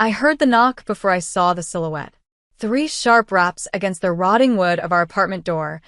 I heard the knock before I saw the silhouette. 3 sharp raps against the rotting wood of our apartment door,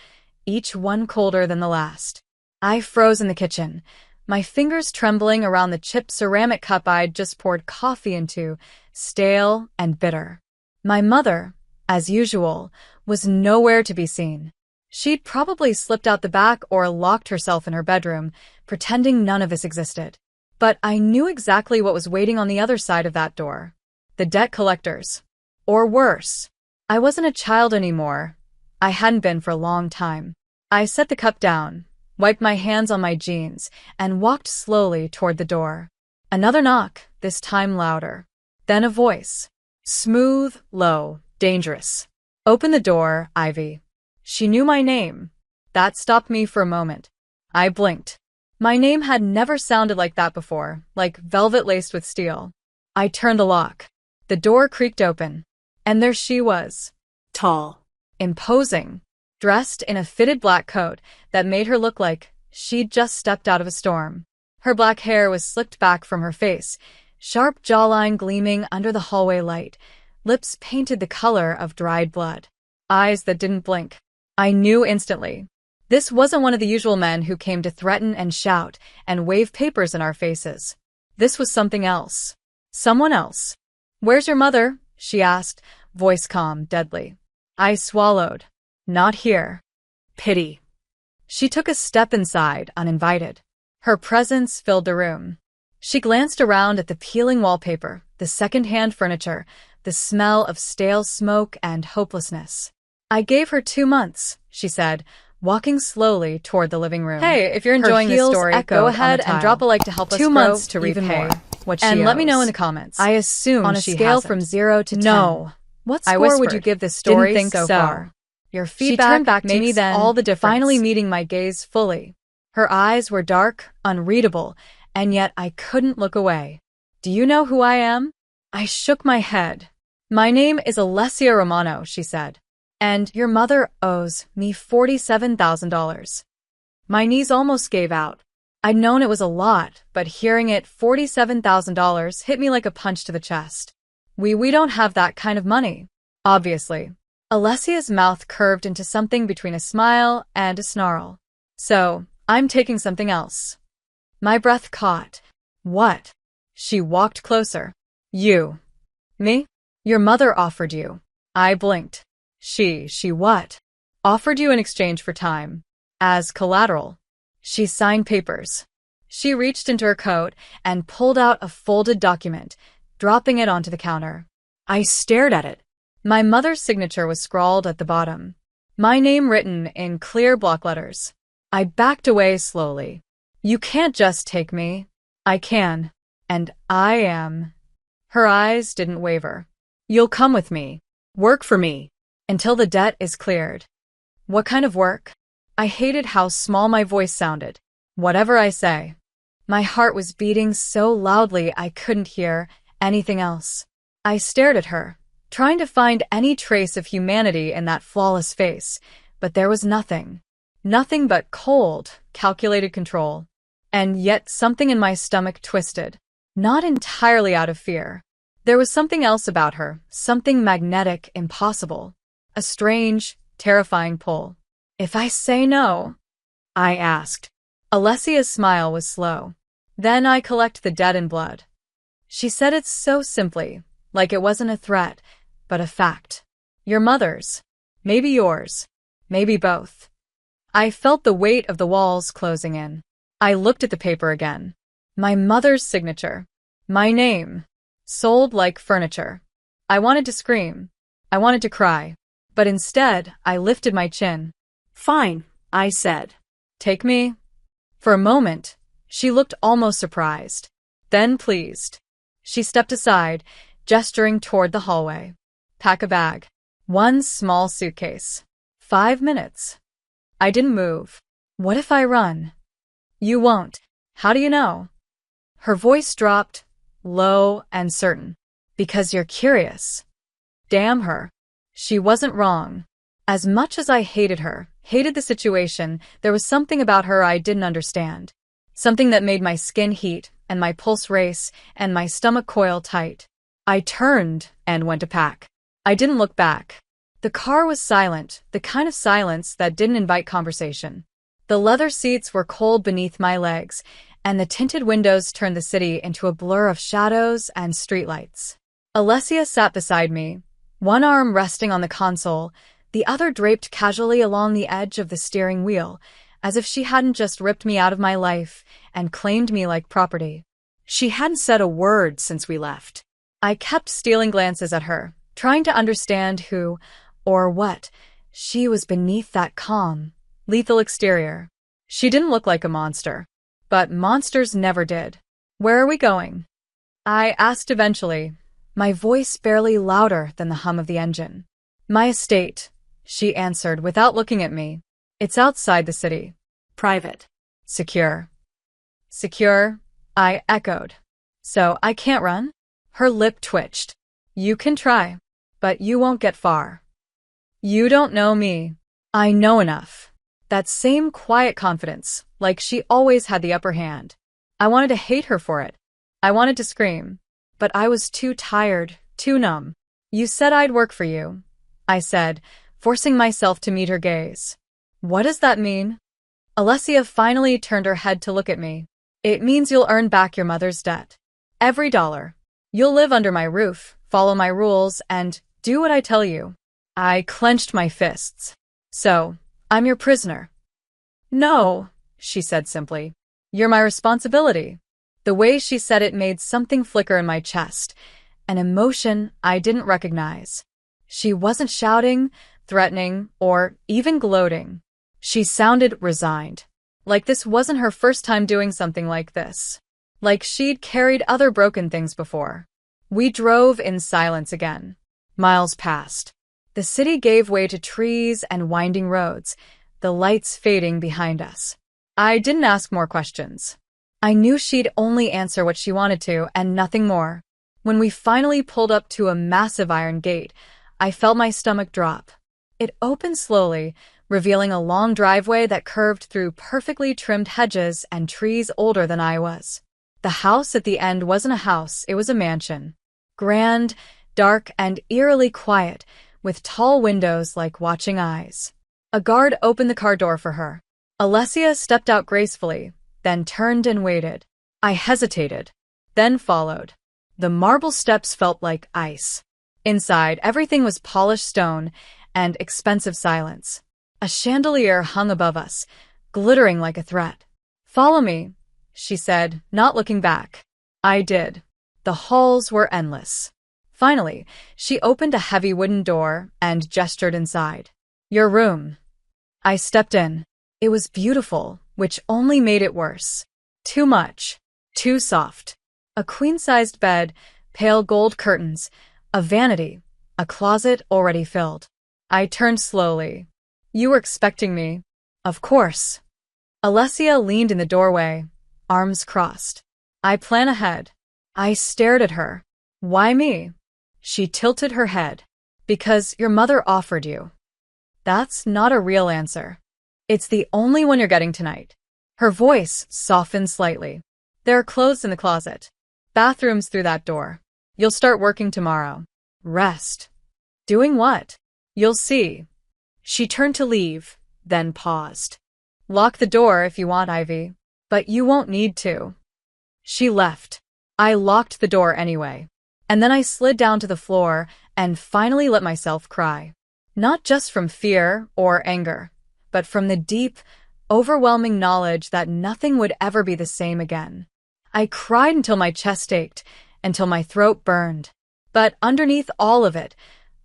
each one colder than the last. I froze in the kitchen, my fingers trembling around the chipped ceramic cup I'd just poured coffee into, stale and bitter. My mother, as usual, was nowhere to be seen. She'd probably slipped out the back or locked herself in her bedroom, pretending none of this existed. But I knew exactly what was waiting on the other side of that door. The debt collectors. Or worse. I wasn't a child anymore. I hadn't been for a long time. I set the cup down, wiped my hands on my jeans, and walked slowly toward the door. Another knock, this time louder. Then a voice. Smooth, low, dangerous. Open the door, Ivy. She knew my name. That stopped me for a moment. I blinked. My name had never sounded like that before, like velvet laced with steel. I turned the lock. The door creaked open. And there she was. Tall. Imposing. Dressed in a fitted black coat that made her look like she'd just stepped out of a storm. Her black hair was slicked back from her face, sharp jawline gleaming under the hallway light, lips painted the color of dried blood. Eyes that didn't blink. I knew instantly. This wasn't one of the usual men who came to threaten and shout and wave papers in our faces. This was something else. Someone else. Where's your mother? She asked, voice calm, deadly. I swallowed. Not here. Pity. She took a step inside, uninvited. Her presence filled the room. She glanced around at the peeling wallpaper, the second-hand furniture, the smell of stale smoke and hopelessness. I gave her 2 months, she said, walking slowly toward the living room. Hey, if you're enjoying this story, go ahead and drop a like to help us 2 months to repay what she owes. And let me know in the comments. I assume on a scale from 0 to 10. No. What score would you give this story so far? Your feedback turned back to me then, all the difference. Finally meeting my gaze fully. Her eyes were dark, unreadable, and yet I couldn't look away. Do you know who I am? I shook my head. My name is Alessia Romano, she said. And your mother owes me $47,000. My knees almost gave out. I'd known it was a lot, but hearing it, $47,000, hit me like a punch to the chest. We don't have that kind of money. Obviously. Alessia's mouth curved into something between a smile and a snarl. So, I'm taking something else. My breath caught. What? She walked closer. You. Me? Your mother offered you. I blinked. She what? Offered you in exchange for time. As collateral. She signed papers. She reached into her coat and pulled out a folded document, dropping it onto the counter. I stared at it. My mother's signature was scrawled at the bottom. My name written in clear block letters. I backed away slowly. You can't just take me. I can. And I am. Her eyes didn't waver. You'll come with me. Work for me. Until the debt is cleared. What kind of work? I hated how small my voice sounded. Whatever I say. My heart was beating so loudly I couldn't hear anything else. I stared at her, trying to find any trace of humanity in that flawless face, but there was nothing. Nothing but cold, calculated control. And yet something in my stomach twisted, not entirely out of fear. There was something else about her, something magnetic, impossible. A strange, terrifying pull. If I say no? I asked. Alessia's smile was slow. Then I collect the debt in blood. She said it so simply, like it wasn't a threat, but a fact. Your mother's. Maybe yours. Maybe both. I felt the weight of the walls closing in. I looked at the paper again. My mother's signature. My name. Sold like furniture. I wanted to scream. I wanted to cry. But instead, I lifted my chin. Fine, I said. Take me? For a moment, she looked almost surprised. Then pleased. She stepped aside, gesturing toward the hallway. Pack a bag. 1 small suitcase. 5 minutes. I didn't move. What if I run? You won't. How do you know? Her voice dropped, low and certain. Because you're curious. Damn her. She wasn't wrong. As much as I hated her, hated the situation, there was something about her I didn't understand. Something that made my skin heat, and my pulse race, and my stomach coil tight. I turned and went to pack. I didn't look back. The car was silent, the kind of silence that didn't invite conversation. The leather seats were cold beneath my legs, and the tinted windows turned the city into a blur of shadows and streetlights. Alessia sat beside me, one arm resting on the console, the other draped casually along the edge of the steering wheel, as if she hadn't just ripped me out of my life and claimed me like property. She hadn't said a word since we left. I kept stealing glances at her, trying to understand who, or what, she was beneath that calm, lethal exterior. She didn't look like a monster, but monsters never did. "Where are we going?" I asked eventually, my voice barely louder than the hum of the engine. "My estate," she answered without looking at me. "It's outside the city. Private. Secure." "Secure?" I echoed. "So I can't run?" Her lip twitched. "You can try, but you won't get far." "You don't know me." "I know enough." That same quiet confidence, like she always had the upper hand. I wanted to hate her for it. I wanted to scream. But I was too tired, too numb. "You said I'd work for you," I said, forcing myself to meet her gaze. "What does that mean?" Alessia finally turned her head to look at me. "It means you'll earn back your mother's debt. Every dollar. You'll live under my roof, follow my rules, and do what I tell you." I clenched my fists. "So, I'm your prisoner?" "No," she said simply. "You're my responsibility." The way she said it made something flicker in my chest, an emotion I didn't recognize. She wasn't shouting, threatening, or even gloating. She sounded resigned. Like this wasn't her first time doing something like this. Like she'd carried other broken things before. We drove in silence again. Miles passed. The city gave way to trees and winding roads, the lights fading behind us. I didn't ask more questions. I knew she'd only answer what she wanted to and nothing more. When we finally pulled up to a massive iron gate, I felt my stomach drop. It opened slowly, revealing a long driveway that curved through perfectly trimmed hedges and trees older than I was. The house at the end wasn't a house, it was a mansion. Grand, dark, and eerily quiet, with tall windows like watching eyes. A guard opened the car door for her. Alessia stepped out gracefully, then turned and waited. I hesitated, then followed. The marble steps felt like ice. Inside, everything was polished stone and expensive silence. A chandelier hung above us, glittering like a threat. "Follow me," she said, not looking back. I did. The halls were endless. Finally, she opened a heavy wooden door and gestured inside. "Your room." I stepped in. It was beautiful, which only made it worse. Too much. Too soft. A queen-sized bed, pale gold curtains, a vanity, a closet already filled. I turned slowly. "You were expecting me." "Of course." Alessia leaned in the doorway, arms crossed. "I plan ahead." I stared at her. "Why me?" She tilted her head. "Because your mother offered you." "That's not a real answer." "It's the only one you're getting tonight." Her voice softened slightly. "There are clothes in the closet. Bathrooms through that door. You'll start working tomorrow." "Rest." "Doing what?" "You'll see." She turned to leave, then paused. "Lock the door if you want, Ivy. But you won't need to." She left. I locked the door anyway. And then I slid down to the floor and finally let myself cry. Not just from fear or anger, but from the deep, overwhelming knowledge that nothing would ever be the same again. I cried until my chest ached, until my throat burned. But underneath all of it,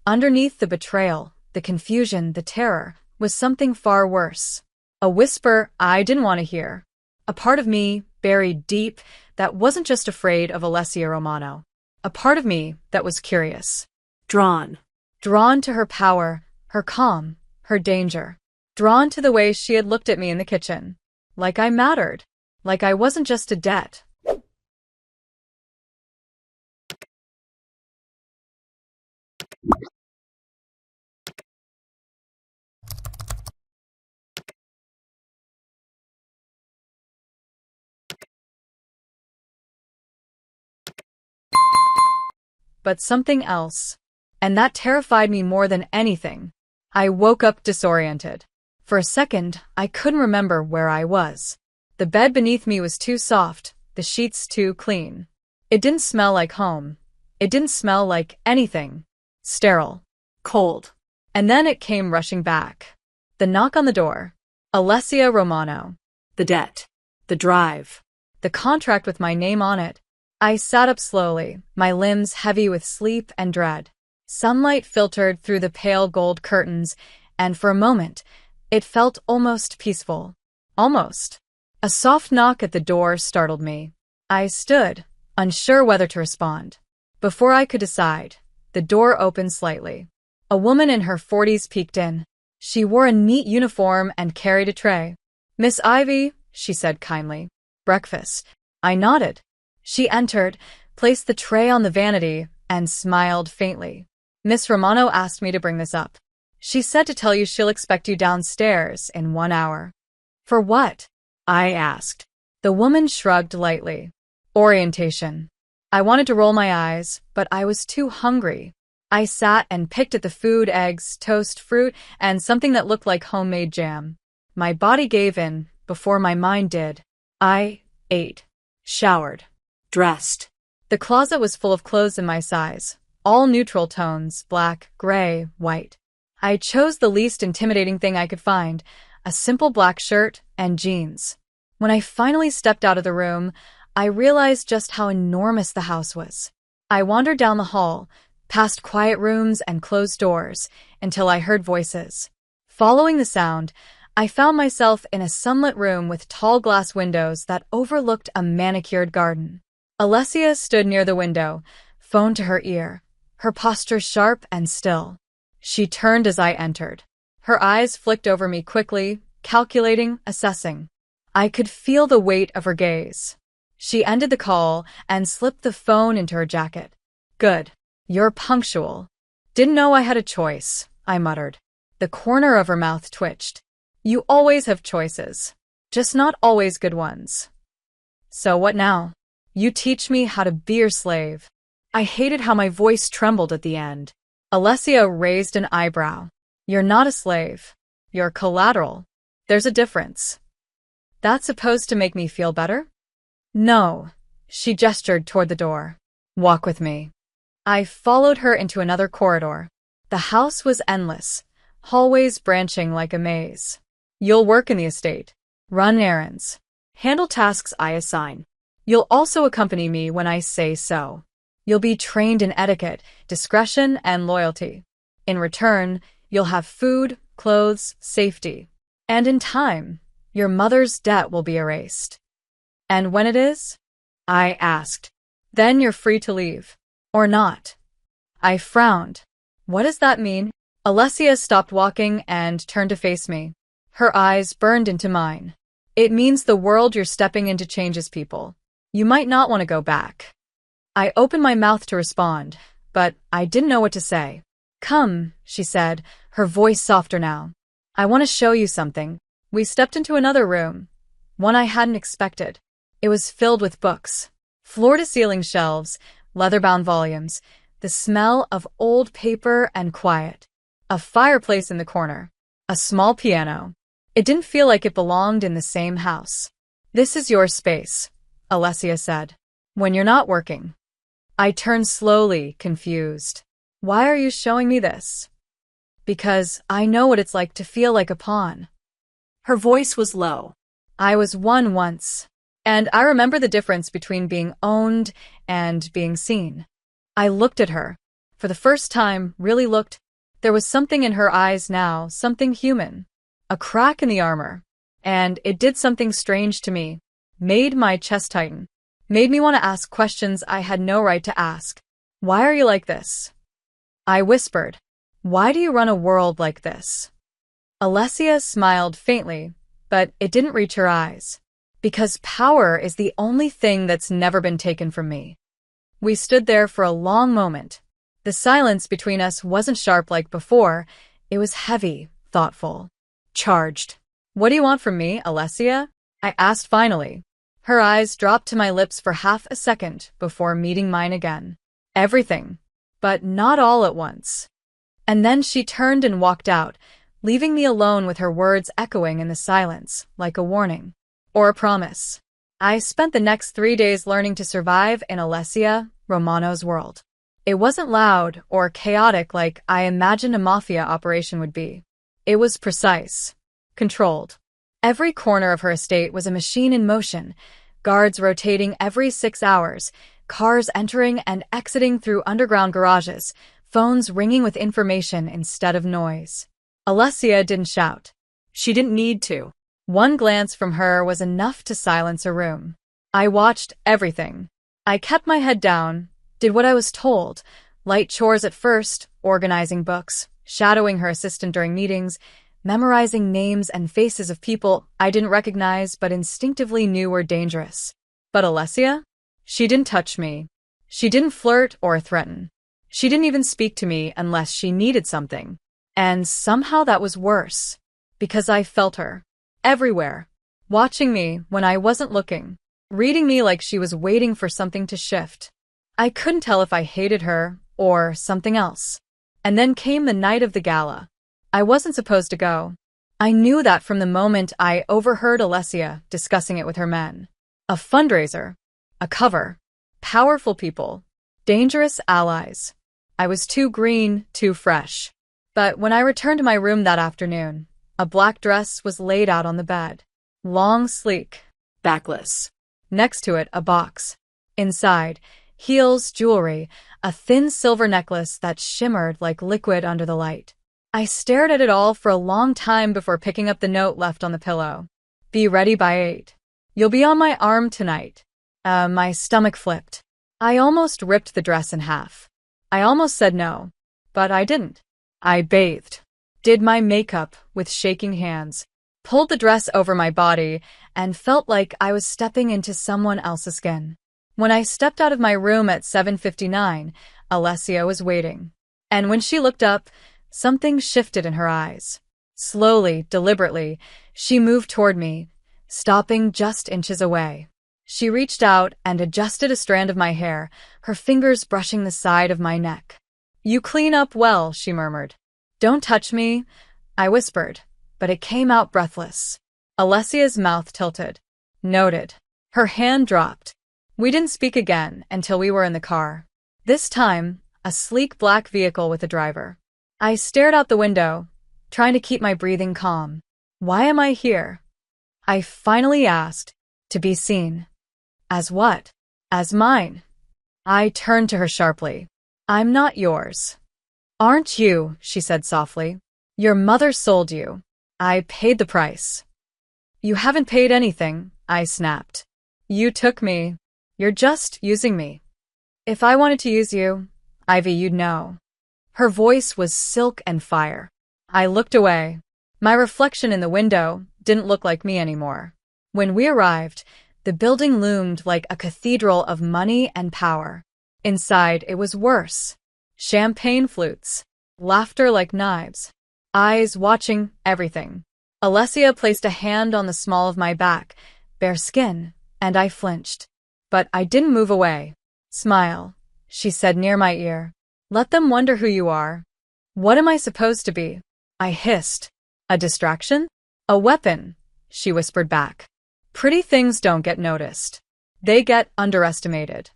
underneath the betrayal, the confusion, the terror, was something far worse. A whisper I didn't want to hear. A part of me, buried deep, that wasn't just afraid of Alessia Romano. A part of me that was curious. Drawn. Drawn to her power, her calm, her danger. Drawn to the way she had looked at me in the kitchen. Like I mattered. Like I wasn't just a debt. but something else. And that terrified me more than anything. I woke up disoriented. For a second, I couldn't remember where I was. The bed beneath me was too soft, the sheets too clean. It didn't smell like home. It didn't smell like anything. Sterile. Cold. And then it came rushing back. The knock on the door. Alessia Romano. The debt. The drive. The contract with my name on it. I sat up slowly, my limbs heavy with sleep and dread. Sunlight filtered through the pale gold curtains, and for a moment, it felt almost peaceful. Almost. A soft knock at the door startled me. I stood, unsure whether to respond. Before I could decide, the door opened slightly. A woman in her 40s peeked in. She wore a neat uniform and carried a tray. "Miss Ivy," she said kindly. "Breakfast." I nodded. She entered, placed the tray on the vanity, and smiled faintly. "Miss Romano asked me to bring this up. She said to tell you she'll expect you downstairs in 1 hour." "For what?" I asked. The woman shrugged lightly. "Orientation." I wanted to roll my eyes, but I was too hungry. I sat and picked at the food, eggs, toast, fruit, and something that looked like homemade jam. My body gave in before my mind did. I ate, showered, dressed. The closet was full of clothes in my size, all neutral tones, black, gray, white. I chose the least intimidating thing I could find, a simple black shirt and jeans. When I finally stepped out of the room, I realized just how enormous the house was. I wandered down the hall, past quiet rooms and closed doors, until I heard voices. Following the sound, I found myself in a sunlit room with tall glass windows that overlooked a manicured garden. Alessia stood near the window, phone to her ear, her posture sharp and still. She turned as I entered. Her eyes flicked over me quickly, calculating, assessing. I could feel the weight of her gaze. She ended the call and slipped the phone into her jacket. "Good. You're punctual." "Didn't know I had a choice," I muttered. The corner of her mouth twitched. "You always have choices. Just not always good ones." "So what now?" "You teach me how to be your slave." I hated how my voice trembled at the end. Alessia raised an eyebrow. "You're not a slave. You're collateral. There's a difference." "That's supposed to make me feel better?" "No." She gestured toward the door. "Walk with me." I followed her into another corridor. The house was endless, hallways branching like a maze. "You'll work in the estate, run errands, handle tasks I assign. You'll also accompany me when I say so. You'll be trained in etiquette, discretion, and loyalty. In return, you'll have food, clothes, safety. And in time, your mother's debt will be erased." "And when it is?" I asked. "Then you're free to leave. Or not." I frowned. "What does that mean?" Alessia stopped walking and turned to face me. Her eyes burned into mine. "It means the world you're stepping into changes people. You might not want to go back." I opened my mouth to respond, but I didn't know what to say. "Come," she said, her voice softer now. "I want to show you something." We stepped into another room, one I hadn't expected. It was filled with books. Floor-to-ceiling shelves, leather-bound volumes, the smell of old paper and quiet. A fireplace in the corner. A small piano. It didn't feel like it belonged in the same house. "This is your space," Alessia said, "when you're not working." I turned slowly, confused. "Why are you showing me this?" "Because I know what it's like to feel like a pawn." Her voice was low. "I was one once. And I remember the difference between being owned and being seen." I looked at her. For the first time, really looked. There was something in her eyes now, something human. A crack in the armor. And it did something strange to me. Made my chest tighten. Made me want to ask questions I had no right to ask. "Why are you like this?" I whispered. "Why do you run a world like this?" Alessia smiled faintly, but it didn't reach her eyes. "Because power is the only thing that's never been taken from me." We stood there for a long moment. The silence between us wasn't sharp like before. It was heavy, thoughtful, charged. "What do you want from me, Alessia?" I asked finally. Her eyes dropped to my lips for half a second before meeting mine again. "Everything." but not all at once. And then she turned and walked out, leaving me alone with her words echoing in the silence, like a warning. Or a promise. I spent the next 3 days learning to survive in Alessia Romano's world. It wasn't loud or chaotic like I imagined a mafia operation would be. It was precise, controlled. Every corner of her estate was a machine in motion, guards rotating every 6 hours, cars entering and exiting through underground garages, phones ringing with information instead of noise. Alessia didn't shout. She didn't need to. One glance from her was enough to silence a room. I watched everything. I kept my head down, did what I was told, light chores at first, organizing books, shadowing her assistant during meetings, memorizing names and faces of people I didn't recognize but instinctively knew were dangerous. But Alessia? She didn't touch me. She didn't flirt or threaten. She didn't even speak to me unless she needed something. And somehow that was worse. Because I felt her. Everywhere. Watching me when I wasn't looking. Reading me like she was waiting for something to shift. I couldn't tell if I hated her or something else. And then came the night of the gala. I wasn't supposed to go. I knew that from the moment I overheard Alessia discussing it with her men. A fundraiser. A cover. Powerful people. Dangerous allies. I was too green, too fresh. But when I returned to my room that afternoon, a black dress was laid out on the bed. Long, sleek, backless. Next to it, a box. Inside, heels, jewelry, a thin silver necklace that shimmered like liquid under the light. I stared at it all for a long time before picking up the note left on the pillow. Be ready by 8. You'll be on my arm tonight. My stomach flipped. I almost ripped the dress in half. I almost said no, but I didn't. I bathed, did my makeup with shaking hands, pulled the dress over my body, and felt like I was stepping into someone else's skin. When I stepped out of my room at 7:59, Alessia was waiting. And when she looked up, something shifted in her eyes. Slowly, deliberately, she moved toward me, stopping just inches away. She reached out and adjusted a strand of my hair, her fingers brushing the side of my neck. You clean up well, she murmured. Don't touch me, I whispered, but it came out breathless. Alessia's mouth tilted. Noted. Her hand dropped. We didn't speak again until we were in the car. This time, a sleek black vehicle with a driver. I stared out the window, trying to keep my breathing calm. Why am I here? I finally asked. To be seen. As what? As mine. I turned to her sharply. I'm not yours. Aren't you, she said softly. Your mother sold you. I paid the price. You haven't paid anything, I snapped. You took me. You're just using me. If I wanted to use you, Ivy, you'd know. Her voice was silk and fire. I looked away. My reflection in the window didn't look like me anymore. When we arrived, the building loomed like a cathedral of money and power. Inside, it was worse. Champagne flutes. Laughter like knives. Eyes watching everything. Alessia placed a hand on the small of my back, bare skin, and I flinched. But I didn't move away. Smile, she said near my ear. Let them wonder who you are. What am I supposed to be? I hissed. A distraction? A weapon, she whispered back. Pretty things don't get noticed. They get underestimated.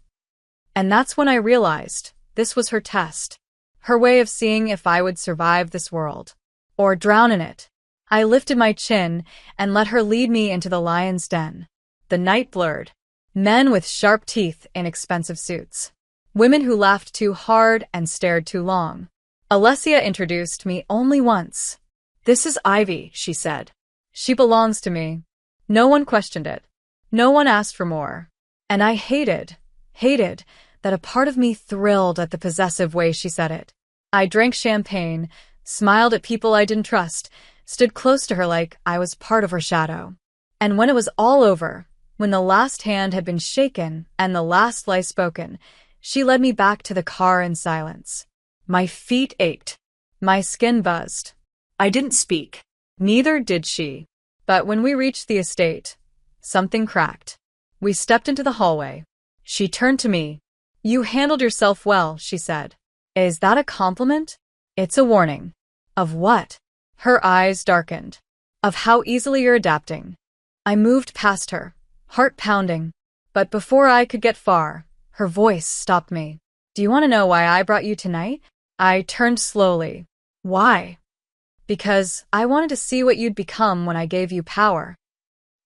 And that's when I realized this was her test. Her way of seeing if I would survive this world. Or drown in it. I lifted my chin and let her lead me into the lion's den. The night blurred. Men with sharp teeth in expensive suits. Women who laughed too hard and stared too long. Alessia introduced me only once. This is Ivy, she said. She belongs to me. No one questioned it. No one asked for more. And I hated that a part of me thrilled at the possessive way she said it. I drank champagne, smiled at people I didn't trust, stood close to her like I was part of her shadow. And when it was all over, when the last hand had been shaken and the last lie spoken, she led me back to the car in silence. My feet ached. My skin buzzed. I didn't speak. Neither did she. But when we reached the estate, something cracked. We stepped into the hallway. She turned to me. You handled yourself well, she said. Is that a compliment? It's a warning. Of what? Her eyes darkened. Of how easily you're adapting. I moved past her, heart pounding. But before I could get far, her voice stopped me. Do you want to know why I brought you tonight? I turned slowly. Why? Because I wanted to see what you'd become when I gave you power.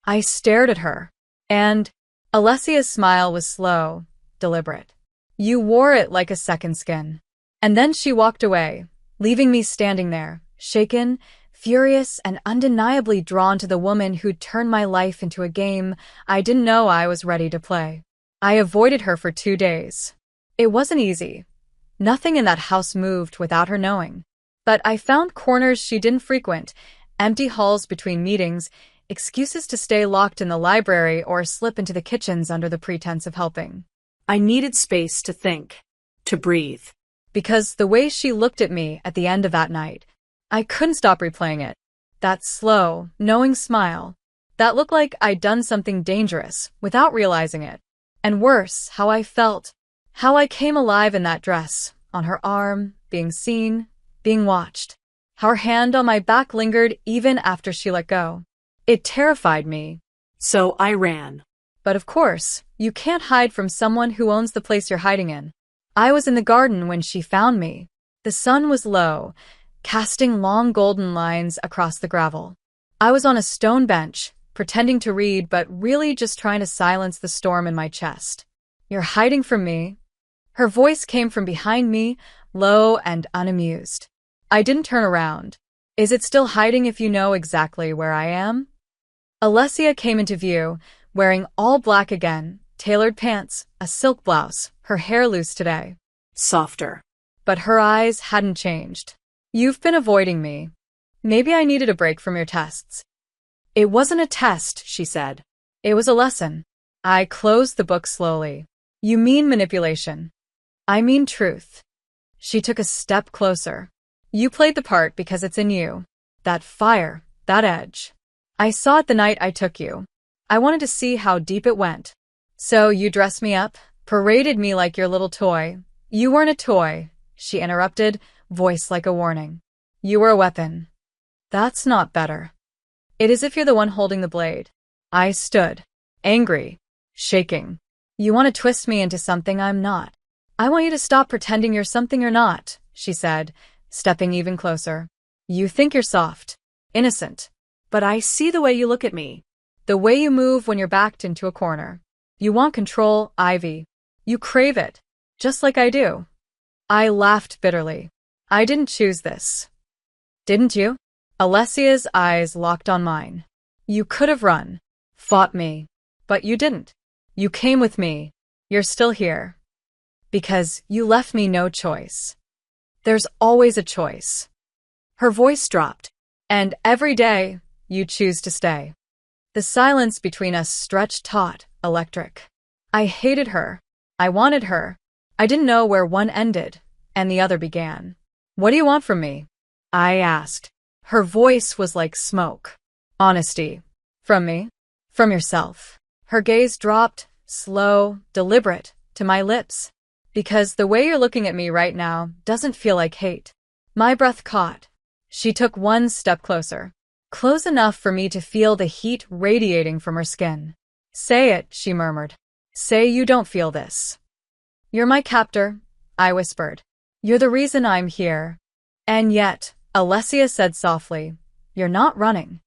I stared at her, and Alessia's smile was slow, deliberate. You wore it like a second skin. And then she walked away, leaving me standing there, shaken, furious, and undeniably drawn to the woman who'd turned my life into a game I didn't know I was ready to play. I avoided her for 2 days. It wasn't easy. Nothing in that house moved without her knowing. But I found corners she didn't frequent, empty halls between meetings, excuses to stay locked in the library or slip into the kitchens under the pretense of helping. I needed space to think, to breathe. Because the way she looked at me at the end of that night, I couldn't stop replaying it. That slow, knowing smile. That looked like I'd done something dangerous without realizing it. And worse, how I felt. How I came alive in that dress, on her arm, being seen, being watched. How her hand on my back lingered even after she let go. It terrified me. So I ran. But of course, you can't hide from someone who owns the place you're hiding in. I was in the garden when she found me. The sun was low, casting long golden lines across the gravel. I was on a stone bench, pretending to read but really just trying to silence the storm in my chest. You're hiding from me? Her voice came from behind me, low and unamused. I didn't turn around. Is it still hiding if you know exactly where I am? Alessia came into view, wearing all black again, tailored pants, a silk blouse, her hair loose today. Softer. But her eyes hadn't changed. You've been avoiding me. Maybe I needed a break from your tests. It wasn't a test, she said. It was a lesson. I closed the book slowly. You mean manipulation. I mean truth. She took a step closer. You played the part because it's in you. That fire, that edge. I saw it the night I took you. I wanted to see how deep it went. So you dressed me up, paraded me like your little toy. You weren't a toy, she interrupted, voice like a warning. You were a weapon. That's not better. It is if you're the one holding the blade. I stood, angry, shaking. You want to twist me into something I'm not. I want you to stop pretending you're something you're not, she said, stepping even closer. You think you're soft, innocent. But I see the way you look at me. The way you move when you're backed into a corner. You want control, Ivy. You crave it. Just like I do. I laughed bitterly. I didn't choose this. Didn't you? Alessia's eyes locked on mine. You could have run. Fought me. But you didn't. You came with me. You're still here. Because you left me no choice. There's always a choice. Her voice dropped. And every day, you choose to stay. The silence between us stretched taut, electric. I hated her. I wanted her. I didn't know where one ended, and the other began. What do you want from me? I asked. Her voice was like smoke. Honesty. From me? From yourself. Her gaze dropped, slow, deliberate, to my lips. Because the way you're looking at me right now doesn't feel like hate. My breath caught. She took one step closer. Close enough for me to feel the heat radiating from her skin. Say it, she murmured. Say you don't feel this. You're my captor, I whispered. You're the reason I'm here. And yet, Alessia said softly, you're not running.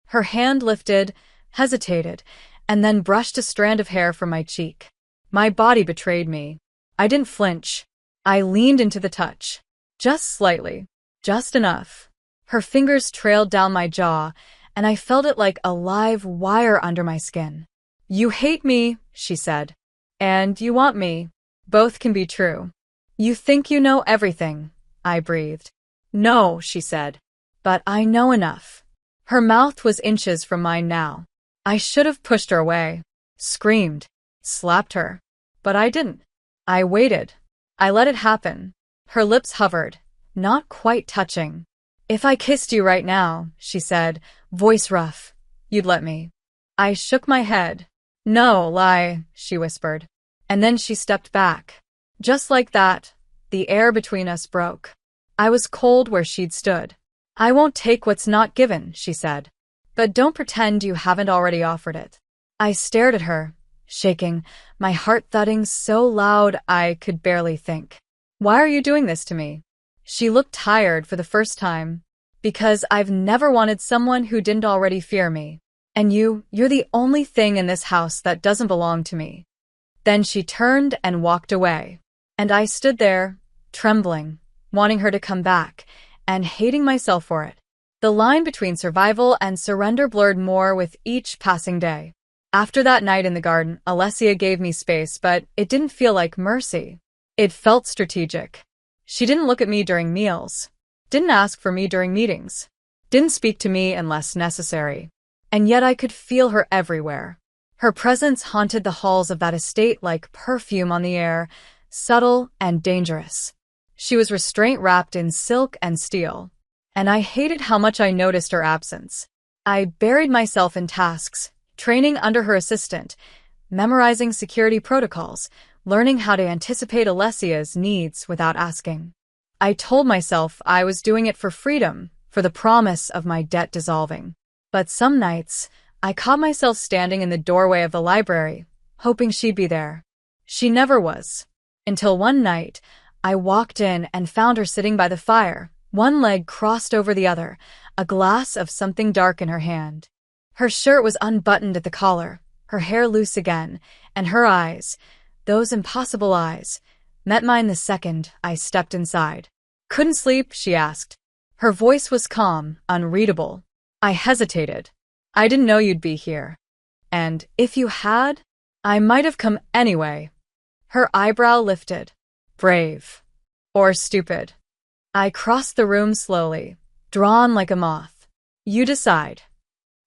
Her hand lifted, hesitated, and then brushed a strand of hair from my cheek. My body betrayed me. I didn't flinch. I leaned into the touch. Just slightly. Just enough. Her fingers trailed down my jaw, and I felt it like a live wire under my skin. You hate me, she said. And you want me. Both can be true. You think you know everything, I breathed. No, she said. But I know enough. Her mouth was inches from mine now. I should have pushed her away, screamed, slapped her. But I didn't. I waited. I let it happen. Her lips hovered, not quite touching. If I kissed you right now, she said, voice rough, you'd let me. I shook my head. No, lie, she whispered. And then she stepped back. Just like that, The air between us broke. I was cold where she'd stood. "I won't take what's not given," she said. "But don't pretend you haven't already offered it." I stared at her, shaking, my heart thudding so loud I could barely think. "Why are you doing this to me?" She looked tired for the first time. "Because I've never wanted someone who didn't already fear me. And you're the only thing in this house that doesn't belong to me." Then she turned and walked away. And I stood there, trembling, wanting her to come back, and hating myself for it. The line between survival and surrender blurred more with each passing day. After that night in the garden, Alessia gave me space, but it didn't feel like mercy. It felt strategic. She didn't look at me during meals, didn't ask for me during meetings, didn't speak to me unless necessary. And yet I could feel her everywhere. Her presence haunted the halls of that estate like perfume on the air, subtle and dangerous. She was restraint wrapped in silk and steel, and I hated how much I noticed her absence. I buried myself in tasks, training under her assistant, memorizing security protocols, learning how to anticipate Alessia's needs without asking. I told myself I was doing it for freedom, for the promise of my debt dissolving. But some nights, I caught myself standing in the doorway of the library, hoping she'd be there. She never was. Until one night, I walked in and found her sitting by the fire, one leg crossed over the other, a glass of something dark in her hand. Her shirt was unbuttoned at the collar, her hair loose again, and her eyes, those impossible eyes, met mine the second I stepped inside. "Couldn't sleep?" she asked. Her voice was calm, unreadable. I hesitated. "I didn't know you'd be here. And if you had, I might have come anyway." Her eyebrow lifted. "Brave. Or stupid." I crossed the room slowly, drawn like a moth. "You decide."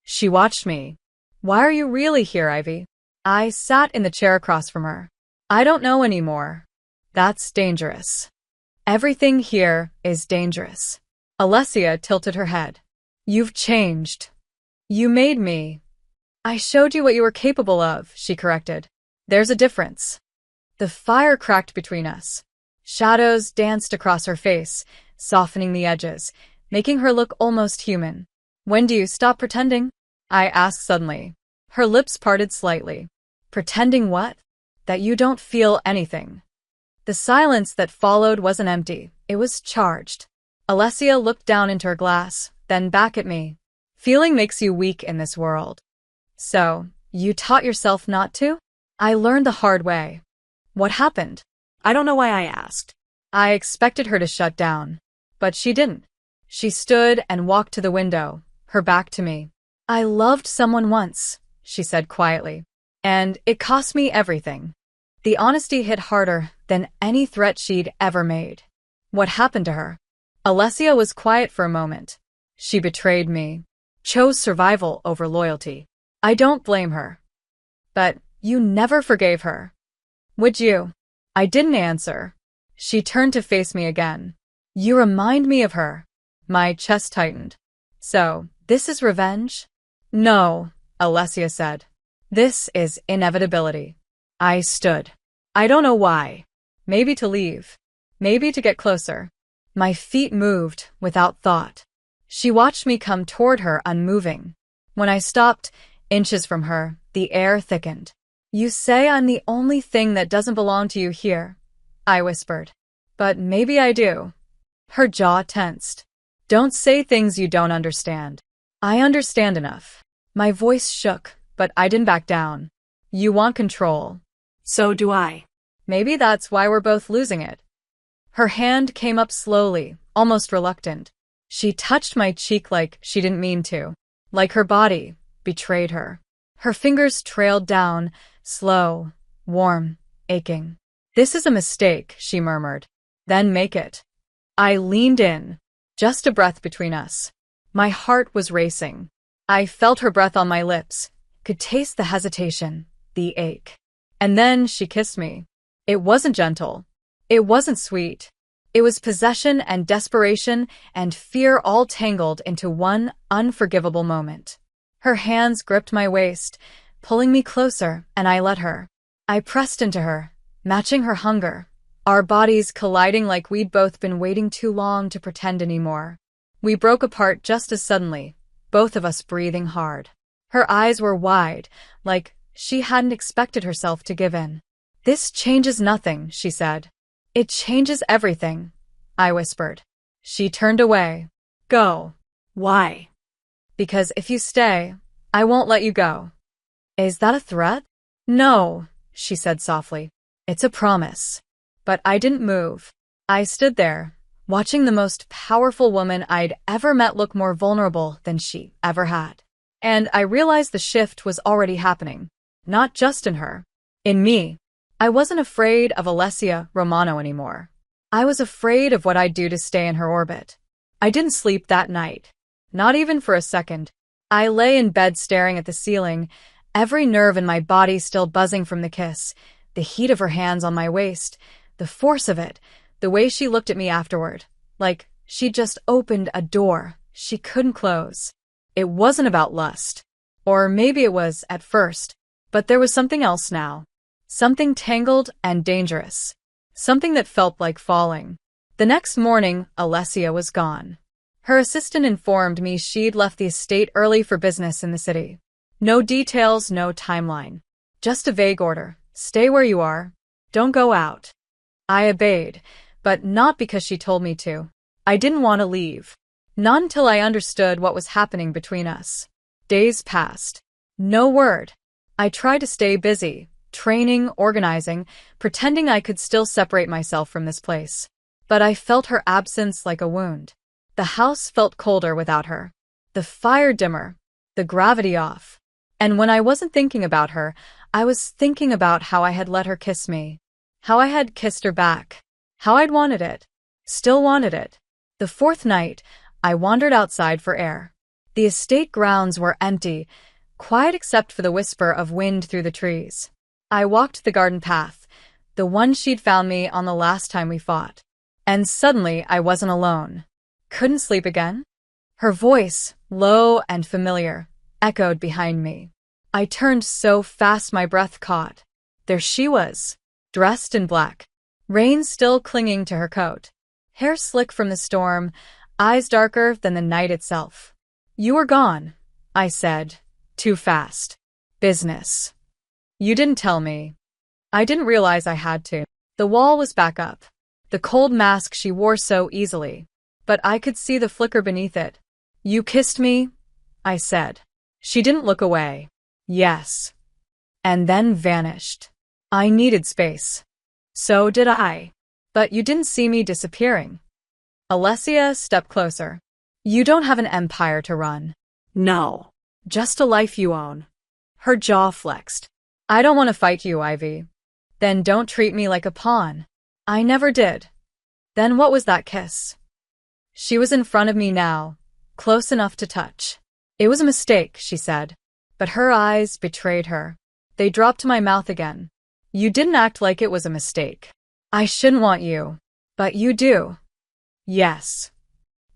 She watched me. "Why are you really here, Ivy?" I sat in the chair across from her. "I don't know anymore. That's dangerous. Everything here is dangerous." Alessia tilted her head. "You've changed. You made me." "I showed you what you were capable of," she corrected. "There's a difference." The fire cracked between us. Shadows danced across her face, softening the edges, making her look almost human. "When do you stop pretending?" I asked suddenly. Her lips parted slightly. "Pretending what?" "That you don't feel anything." The silence that followed wasn't empty, it was charged. Alessia looked down into her glass, then back at me. "Feeling makes you weak in this world. So, you taught yourself not to?" "I learned the hard way." "What happened?" I don't know why I asked. I expected her to shut down, but she didn't. She stood and walked to the window, her back to me. "I loved someone once," she said quietly, "and it cost me everything." The honesty hit harder than any threat she'd ever made. "What happened to her?" Alessia was quiet for a moment. "She betrayed me, chose survival over loyalty. I don't blame her." "But you never forgave her. Would you?" I didn't answer. She turned to face me again. "You remind me of her." My chest tightened. "So, this is revenge?" "No," Alessia said. "This is inevitability." I stood. I don't know why. Maybe to leave. Maybe to get closer. My feet moved without thought. She watched me come toward her unmoving. When I stopped, inches from her, the air thickened. "You say I'm the only thing that doesn't belong to you here," I whispered. "But maybe I do." Her jaw tensed. "Don't say things you don't understand." "I understand enough." My voice shook, but I didn't back down. "You want control." So do I. Maybe that's why we're both losing it. Her hand came up slowly, almost reluctant. She touched my cheek like she didn't mean to, like her body betrayed her. Her fingers trailed down, slow, warm, aching. "This is a mistake," she murmured. "Then make it." I leaned in, just a breath between us. My heart was racing. I felt her breath on my lips, could taste the hesitation, the ache. And then she kissed me. It wasn't gentle. It wasn't sweet. It was possession and desperation and fear all tangled into one unforgivable moment. Her hands gripped my waist, pulling me closer, and I let her. I pressed into her, matching her hunger, our bodies colliding like we'd both been waiting too long to pretend anymore. We broke apart just as suddenly, both of us breathing hard. Her eyes were wide, like she hadn't expected herself to give in. "This changes nothing," she said. "It changes everything," I whispered. She turned away. "Go." Why? "Because if you stay, I won't let you go." "Is that a threat?" "No," she said softly. "It's a promise." But I didn't move. I stood there, watching the most powerful woman I'd ever met look more vulnerable than she ever had. And I realized the shift was already happening. Not just in her. In me. I wasn't afraid of Alessia Romano anymore. I was afraid of what I'd do to stay in her orbit. I didn't sleep that night. Not even for a second. I lay in bed staring at the ceiling, every nerve in my body still buzzing from the kiss, the heat of her hands on my waist, the force of it, the way she looked at me afterward, like she'd just opened a door she couldn't close. It wasn't about lust. Or maybe it was at first, but there was something else now. Something tangled and dangerous. Something that felt like falling. The next morning, Alessia was gone. Her assistant informed me she'd left the estate early for business in the city. No details, no timeline. Just a vague order. Stay where you are. Don't go out. I obeyed, but not because she told me to. I didn't want to leave. Not until I understood what was happening between us. Days passed. No word. I tried to stay busy, training, organizing, pretending I could still separate myself from this place. But I felt her absence like a wound. The house felt colder without her. The fire dimmer. The gravity off. And when I wasn't thinking about her, I was thinking about how I had let her kiss me. How I had kissed her back. How I'd wanted it. Still wanted it. The fourth night, I wandered outside for air. The estate grounds were empty, quiet except for the whisper of wind through the trees. I walked the garden path, the one she'd found me on the last time we fought. And suddenly I wasn't alone. Couldn't sleep again? Her voice, low and familiar, echoed behind me. I turned so fast my breath caught. There she was, dressed in black, rain still clinging to her coat, hair slick from the storm, eyes darker than the night itself. "You were gone," I said, too fast. "Business." "You didn't tell me." I didn't realize I had to. The wall was back up, the cold mask she wore so easily, but I could see the flicker beneath it. "You kissed me," I said. She didn't look away. "Yes." And then vanished. I needed space. So did I. "But you didn't see me disappearing." Alessia stepped closer. "You don't have an empire to run." No. "Just a life you own." Her jaw flexed. "I don't want to fight you, Ivy." "Then don't treat me like a pawn." "I never did." "Then what was that kiss?" She was in front of me now, close enough to touch. "It was a mistake," she said. But her eyes betrayed her. They dropped to my mouth again. "You didn't act like it was a mistake." "I shouldn't want you." "But you do." "Yes."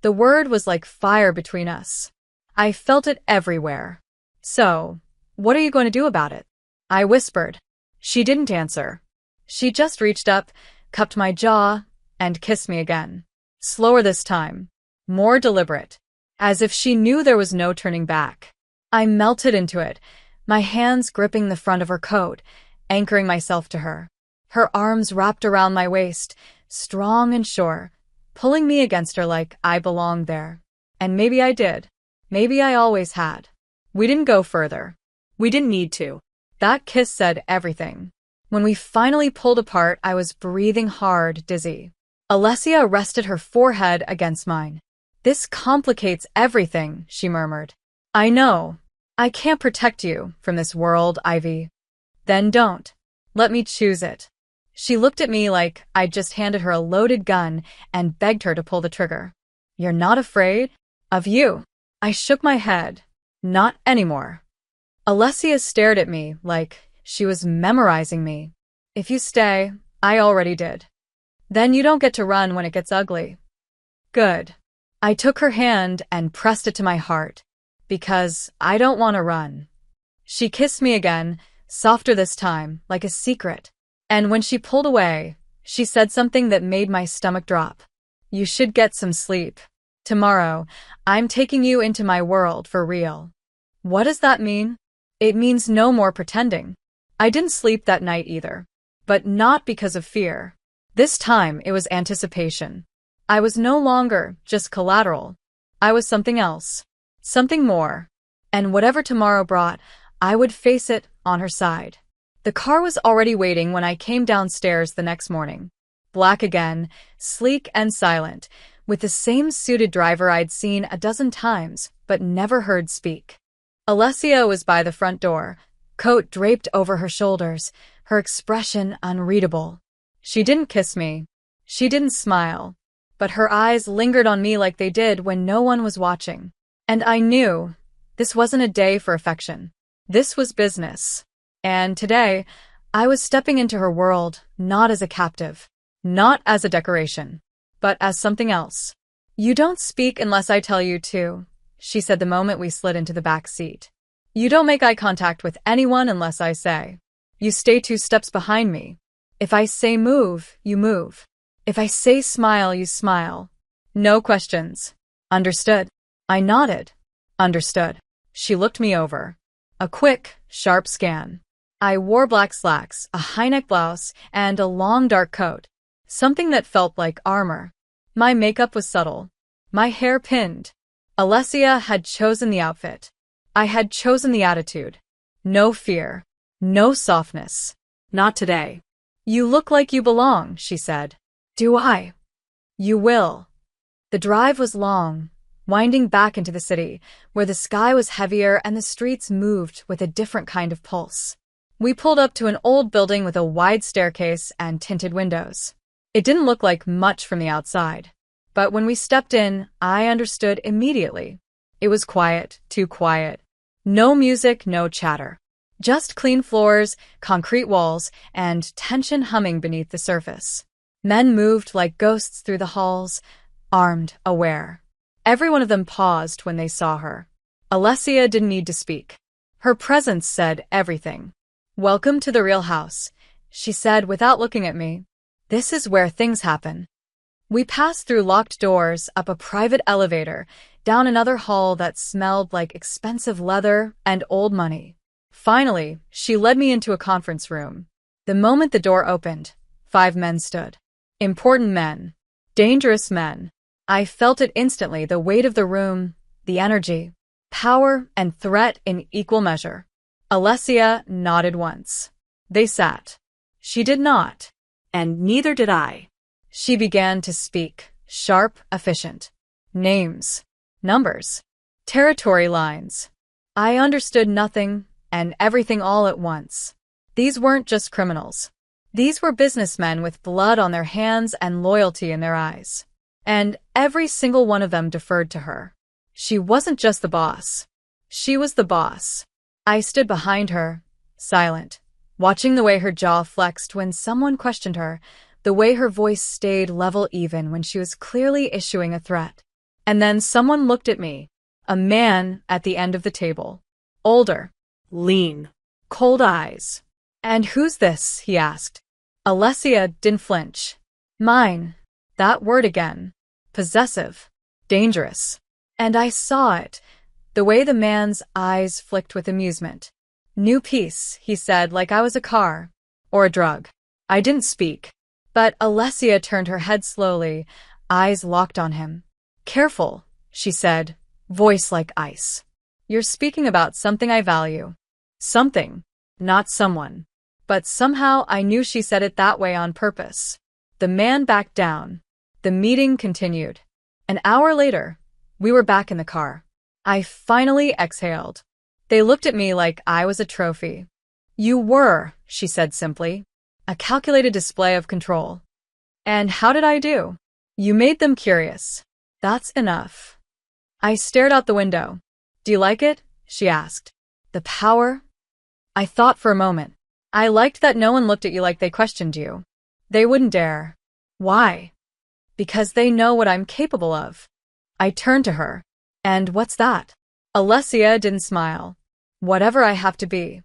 The word was like fire between us. I felt it everywhere. "So, what are you going to do about it?" I whispered. She didn't answer. She just reached up, cupped my jaw, and kissed me again. Slower this time. More deliberate. As if she knew there was no turning back. I melted into it, my hands gripping the front of her coat, anchoring myself to her. Her arms wrapped around my waist, strong and sure, pulling me against her like I belonged there. And maybe I did. Maybe I always had. We didn't go further. We didn't need to. That kiss said everything. When we finally pulled apart, I was breathing hard, dizzy. Alessia rested her forehead against mine. "This complicates everything," she murmured. "I know. I can't protect you from this world, Ivy." "Then don't. Let me choose it." She looked at me like I'd just handed her a loaded gun and begged her to pull the trigger. "You're not afraid?" "Of you." I shook my head. "Not anymore." Alessia stared at me like she was memorizing me. "If you stay, I already did. Then you don't get to run when it gets ugly." "Good." I took her hand and pressed it to my heart, because I don't want to run. She kissed me again, softer this time, like a secret. And when she pulled away, She said something that made my stomach drop. You should get some sleep. Tomorrow, I'm taking you into my world for real. What does that mean? It means no more pretending. I didn't sleep that night either. But not because of fear. This time, it was anticipation. I was no longer just collateral. I was something else. Something more. And whatever tomorrow brought, I would face it on her side. The car was already waiting when I came downstairs the next morning. Black again, sleek and silent, with the same suited driver I'd seen a dozen times, but never heard speak. Alessia was by the front door, coat draped over her shoulders, her expression unreadable. She didn't kiss me. She didn't smile. But her eyes lingered on me like they did when no one was watching. And I knew this wasn't a day for affection. This was business. And today, I was stepping into her world, not as a captive, not as a decoration, but as something else. You don't speak unless I tell you to, she said the moment we slid into the back seat. You don't make eye contact with anyone unless I say. You stay 2 steps behind me. If I say move, you move. If I say smile, you smile. No questions. Understood. I nodded. Understood. She looked me over. A quick, sharp scan. I wore black slacks, a high-neck blouse, and a long dark coat. Something that felt like armor. My makeup was subtle. My hair pinned. Alessia had chosen the outfit. I had chosen the attitude. No fear. No softness. Not today. You look like you belong, she said. Do I? You will. The drive was long, winding back into the city, where the sky was heavier and the streets moved with a different kind of pulse. We pulled up to an old building with a wide staircase and tinted windows. It didn't look like much from the outside. But when we stepped in, I understood immediately. It was quiet, too quiet. No music, no chatter. Just clean floors, concrete walls, and tension humming beneath the surface. Men moved like ghosts through the halls, armed, aware. Every one of them paused when they saw her. Alessia didn't need to speak. Her presence said everything. Welcome to the real house, she said without looking at me. This is where things happen. We passed through locked doors, up a private elevator, down another hall that smelled like expensive leather and old money. Finally, she led me into a conference room. The moment the door opened, 5 men stood. Important men. Dangerous men. I felt it instantly, the weight of the room, the energy, power and threat in equal measure. Alessia nodded once. They sat. She did not. And neither did I. She began to speak, sharp, efficient. Names. Numbers. Territory lines. I understood nothing and everything all at once. These weren't just criminals. These were businessmen with blood on their hands and loyalty in their eyes. And every single one of them deferred to her. She wasn't just the boss. She was the boss. I stood behind her, silent, watching the way her jaw flexed when someone questioned her, the way her voice stayed level even when she was clearly issuing a threat. And then someone looked at me, a man at the end of the table. Older. Lean. Cold eyes. And who's this? He asked. Alessia didn't flinch. Mine. That word again. Possessive. Dangerous. And I saw it, the way the man's eyes flicked with amusement. New piece, he said, like I was a car. Or a drug. I didn't speak. But Alessia turned her head slowly, eyes locked on him. Careful, she said, voice like ice. You're speaking about something I value. Something, not someone. But somehow I knew she said it that way on purpose. The man backed down. The meeting continued. An hour later, we were back in the car. I finally exhaled. They looked at me like I was a trophy. You were, she said simply. A calculated display of control. And how did I do? You made them curious. That's enough. I stared out the window. Do you like it? She asked. The power? I thought for a moment. I liked that no one looked at you like they questioned you. They wouldn't dare. Why? Because they know what I'm capable of. I turned to her. And what's that? Alessia didn't smile. Whatever I have to be.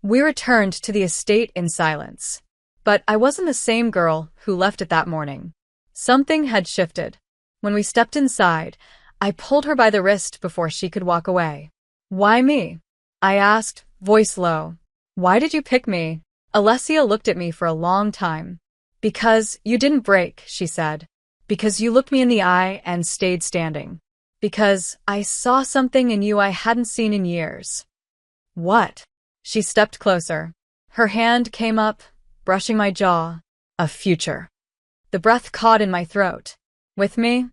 We returned to the estate in silence. But I wasn't the same girl who left it that morning. Something had shifted. When we stepped inside, I pulled her by the wrist before she could walk away. "Why me?" I asked, voice low. "Why did you pick me?" Alessia looked at me for a long time. "Because you didn't break," she said. "Because you looked me in the eye and stayed standing. Because I saw something in you I hadn't seen in years." "What?" She stepped closer. Her hand came up, brushing my jaw. "A future." The breath caught in my throat. "With me?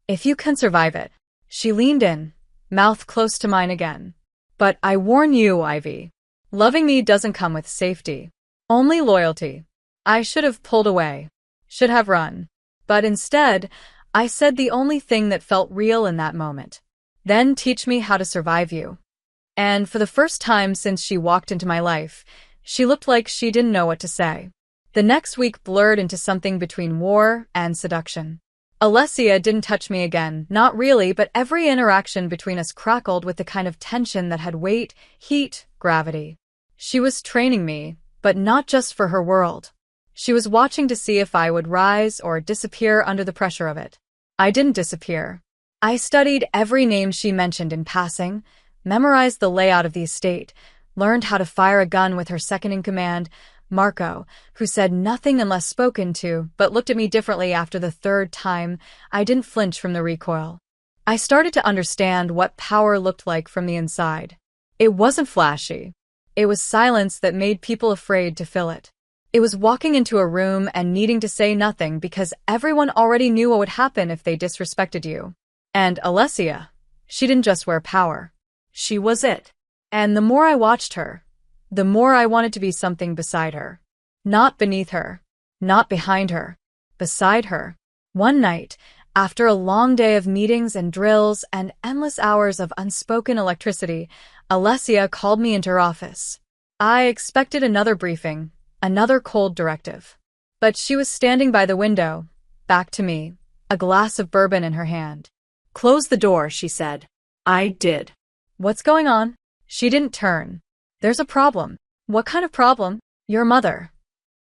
If you can survive it." She leaned in, mouth close to mine again. "But I warn you, Ivy. Loving me doesn't come with safety. Only loyalty." I should have pulled away. Should have run. But instead, I said the only thing that felt real in that moment. "Then teach me how to survive you." And for the first time since she walked into my life, she looked like she didn't know what to say. The next week blurred into something between war and seduction. Alessia didn't touch me again, not really, but every interaction between us crackled with the kind of tension that had weight, heat, gravity. She was training me, but not just for her world. She was watching to see if I would rise or disappear under the pressure of it. I didn't disappear. I studied every name she mentioned in passing, memorized the layout of the estate, learned how to fire a gun with her second-in-command, Marco, who said nothing unless spoken to, but looked at me differently after the third time. I didn't flinch from the recoil. I started to understand what power looked like from the inside. It wasn't flashy. It was silence that made people afraid to fill it. It was walking into a room and needing to say nothing because everyone already knew what would happen if they disrespected you. And Alessia, she didn't just wear power. She was it. And the more I watched her, the more I wanted to be something beside her. Not beneath her. Not behind her. Beside her. One night, after a long day of meetings and drills and endless hours of unspoken electricity, Alessia called me into her office. I expected another briefing, another cold directive. But she was standing by the window, back to me, a glass of bourbon in her hand. "Close the door," she said. I did. "What's going on?" She didn't turn. "There's a problem." "What kind of problem?" "Your mother."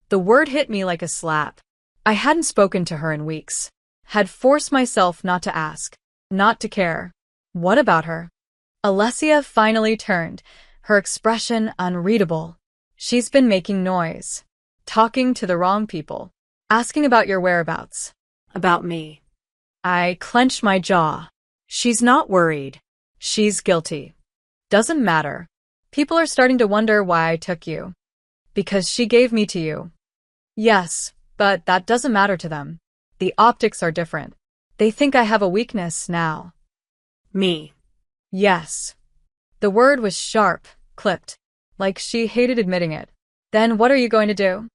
The word hit me like a slap. I hadn't spoken to her in weeks. Had forced myself not to ask, not to care. "What about her?" Alessia finally turned, her expression unreadable. "She's been making noise. Talking to the wrong people. Asking about your whereabouts." About me. I clenched my jaw. She's not worried. "She's guilty." "Doesn't matter. People are starting to wonder why I took you." "Because she gave me to you." "Yes, but that doesn't matter to them. The optics are different. They think I have a weakness now." Me. "Yes." The word was sharp, clipped, like she hated admitting it. "Then what are you going to do?"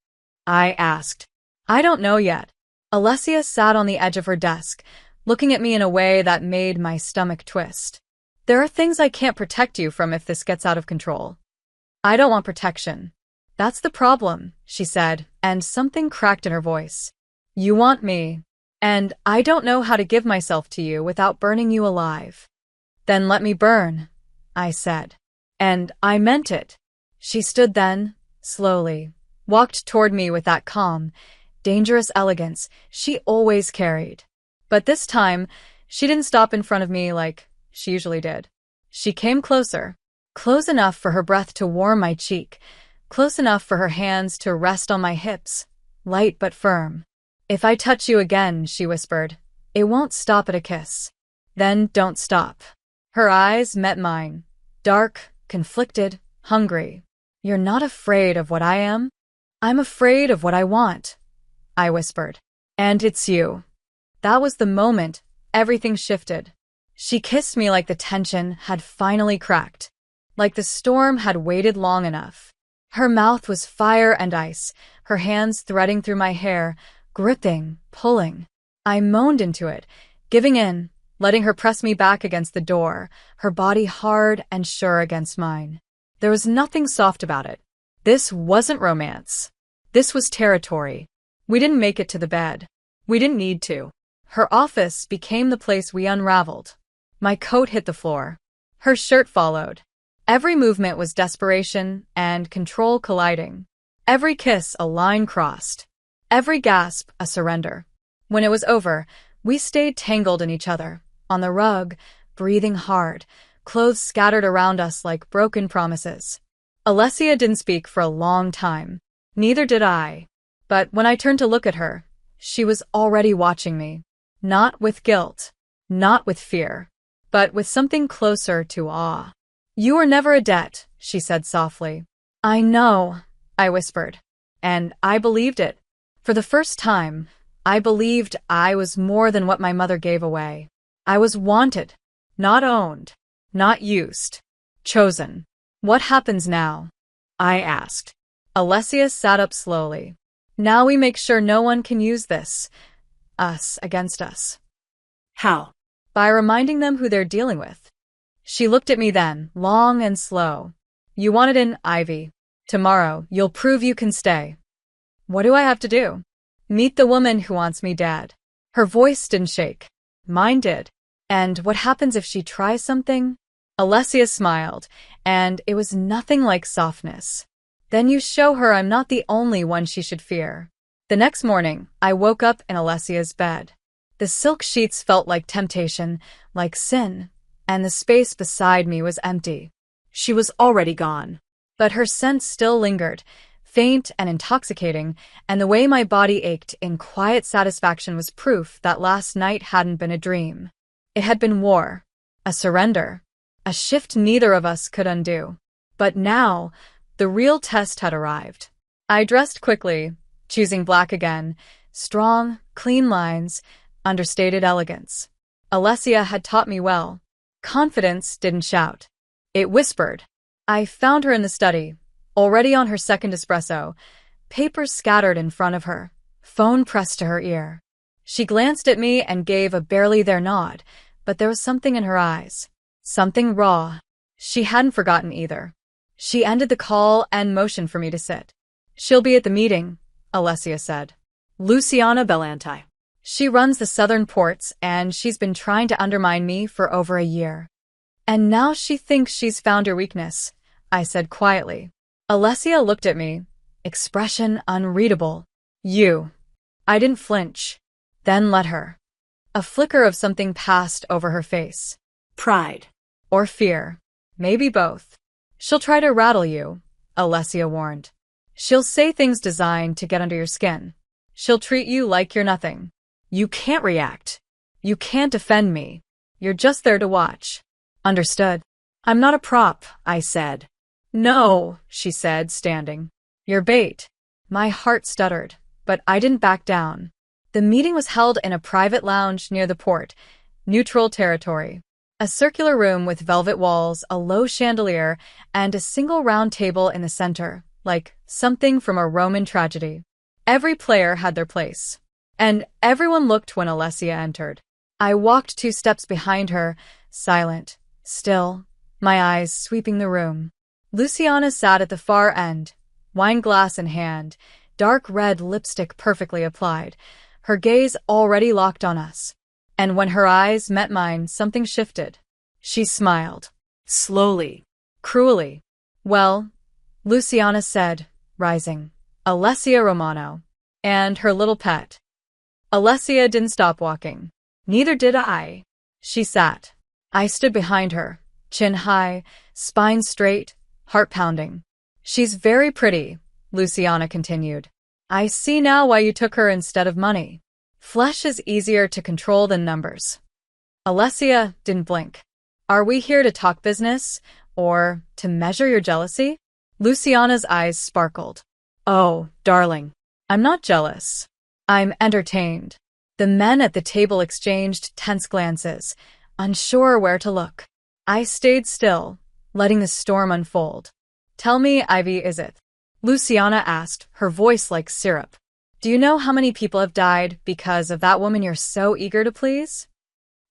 I asked. "I don't know yet." Alessia sat on the edge of her desk, looking at me in a way that made my stomach twist. "There are things I can't protect you from if this gets out of control." "I don't want protection." "That's the problem," she said, and something cracked in her voice. "You want me. And I don't know how to give myself to you without burning you alive." "Then let me burn," I said. And I meant it. She stood then, slowly, walked toward me with that calm, dangerous elegance she always carried. But this time, she didn't stop in front of me like she usually did. She came closer, close enough for her breath to warm my cheek, close enough for her hands to rest on my hips, light but firm. "If I touch you again," she whispered, "it won't stop at a kiss." "Then don't stop." Her eyes met mine, dark, conflicted, hungry. "You're not afraid of what I am?" "I'm afraid of what I want," I whispered. "And it's you." That was the moment everything shifted. She kissed me like the tension had finally cracked, like the storm had waited long enough. Her mouth was fire and ice, her hands threading through my hair, gripping, pulling. I moaned into it, giving in, letting her press me back against the door, her body hard and sure against mine. There was nothing soft about it. This wasn't romance. This was territory. We didn't make it to the bed. We didn't need to. Her office became the place we unraveled. My coat hit the floor. Her shirt followed. Every movement was desperation and control colliding. Every kiss a line crossed. Every gasp a surrender. When it was over, we stayed tangled in each other, on the rug, breathing hard, clothes scattered around us like broken promises. Alessia didn't speak for a long time. Neither did I. But when I turned to look at her, she was already watching me. Not with guilt, not with fear, but with something closer to awe. "You were never a debt," she said softly. "I know," I whispered. And I believed it. For the first time, I believed I was more than what my mother gave away. I was wanted, not owned, not used, chosen. "What happens now?" I asked. Alessia sat up slowly. "Now we make sure no one can use this, us against us." How? "By reminding them who they're dealing with." She looked at me then, long and slow. "You want it in, Ivy. Tomorrow, you'll prove you can stay." "What do I have to do?" "Meet the woman who wants me dead." Her voice didn't shake. Mine did. "And what happens if she tries something?" Alessia smiled, and it was nothing like softness. "Then you show her I'm not the only one she should fear." The next morning, I woke up in Alessia's bed. The silk sheets felt like temptation, like sin, and the space beside me was empty. She was already gone. But her scent still lingered, faint and intoxicating, and the way my body ached in quiet satisfaction was proof that last night hadn't been a dream. It had been war, a surrender, a shift neither of us could undo. But now, the real test had arrived. I dressed quickly, choosing black again, strong, clean lines, understated elegance. Alessia had taught me well. Confidence didn't shout. It whispered. I found her in the study, already on her second espresso, papers scattered in front of her, phone pressed to her ear. She glanced at me and gave a barely there nod, but there was something in her eyes. Something raw. She hadn't forgotten either. She ended the call and motioned for me to sit. "She'll be at the meeting," Alessia said. Luciana Bellanti. "She runs the southern ports, and she's been trying to undermine me for over a year." "And now she thinks she's found your weakness," I said quietly. Alessia looked at me, expression unreadable. "You." I didn't flinch. "Then let her." A flicker of something passed over her face. Pride. Or fear. Maybe both. "She'll try to rattle you," Alessia warned. "She'll say things designed to get under your skin. She'll treat you like you're nothing. You can't react. You can't defend me. You're just there to watch." "Understood." "I'm not a prop," I said. "No," she said, standing. "You're bait." My heart stuttered, but I didn't back down. The meeting was held in a private lounge near the port, neutral territory. A circular room with velvet walls, a low chandelier, and a single round table in the center, like something from a Roman tragedy. Every player had their place, and everyone looked when Alessia entered. I walked 2 steps behind her, silent, still, my eyes sweeping the room. Luciana sat at the far end, wine glass in hand, dark red lipstick perfectly applied, her gaze already locked on us. And when her eyes met mine, something shifted. She smiled. Slowly. Cruelly. "Well," Luciana said, rising. "Alessia Romano. And her little pet." Alessia didn't stop walking. Neither did I. She sat. I stood behind her, chin high, spine straight, heart pounding. "She's very pretty," Luciana continued. "I see now why you took her instead of money. Flesh is easier to control than numbers." Alessia didn't blink. "Are we here to talk business, or to measure your jealousy?" Luciana's eyes sparkled. "Oh, darling, I'm not jealous. I'm entertained." The men at the table exchanged tense glances, unsure where to look. I stayed still, letting the storm unfold. "Tell me, Ivy, is it?" Luciana asked, her voice like syrup. "Do you know how many people have died because of that woman you're so eager to please?"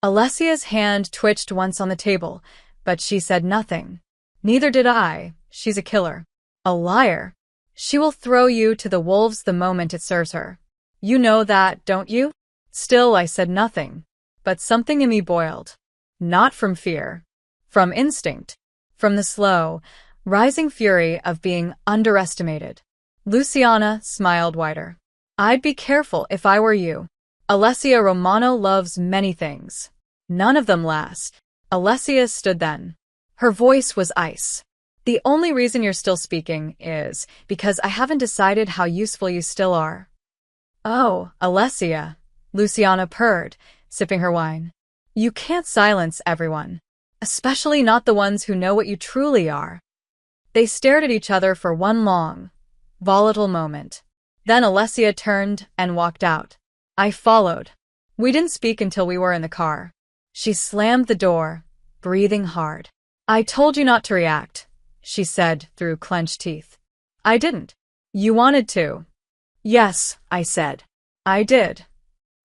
Alessia's hand twitched once on the table, but she said nothing. "Neither did I. She's a killer. A liar. She will throw you to the wolves the moment it serves her. You know that, don't you?" Still, I said nothing, but something in me boiled. Not from fear. From instinct. From the slow, rising fury of being underestimated. Luciana smiled wider. I'd be careful if I were you. Alessia Romano loves many things. None of them last. Alessia stood then. Her voice was ice. The only reason you're still speaking is because I haven't decided how useful you still are. Oh, Alessia, Luciana purred, sipping her wine. You can't silence everyone, especially not the ones who know what you truly are. They stared at each other for one long, volatile moment. Then Alessia turned and walked out. I followed. We didn't speak until we were in the car. She slammed the door, breathing hard. I told you not to react, she said through clenched teeth. I didn't. You wanted to. Yes, I said. I did.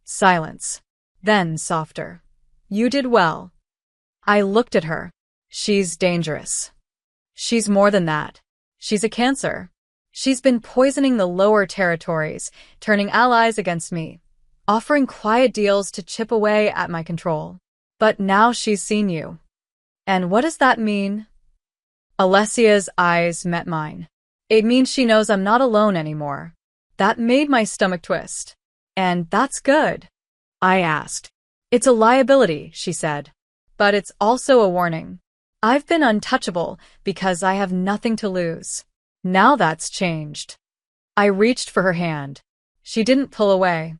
Silence. Then softer. You did well. I looked at her. She's dangerous. She's more than that. She's a cancer. She's been poisoning the lower territories, turning allies against me, offering quiet deals to chip away at my control. But now she's seen you. And what does that mean? Alessia's eyes met mine. It means she knows I'm not alone anymore. That made my stomach twist. And that's good. I asked. It's a liability, she said. But it's also a warning. I've been untouchable because I have nothing to lose. Now that's changed. I reached for her hand. She didn't pull away.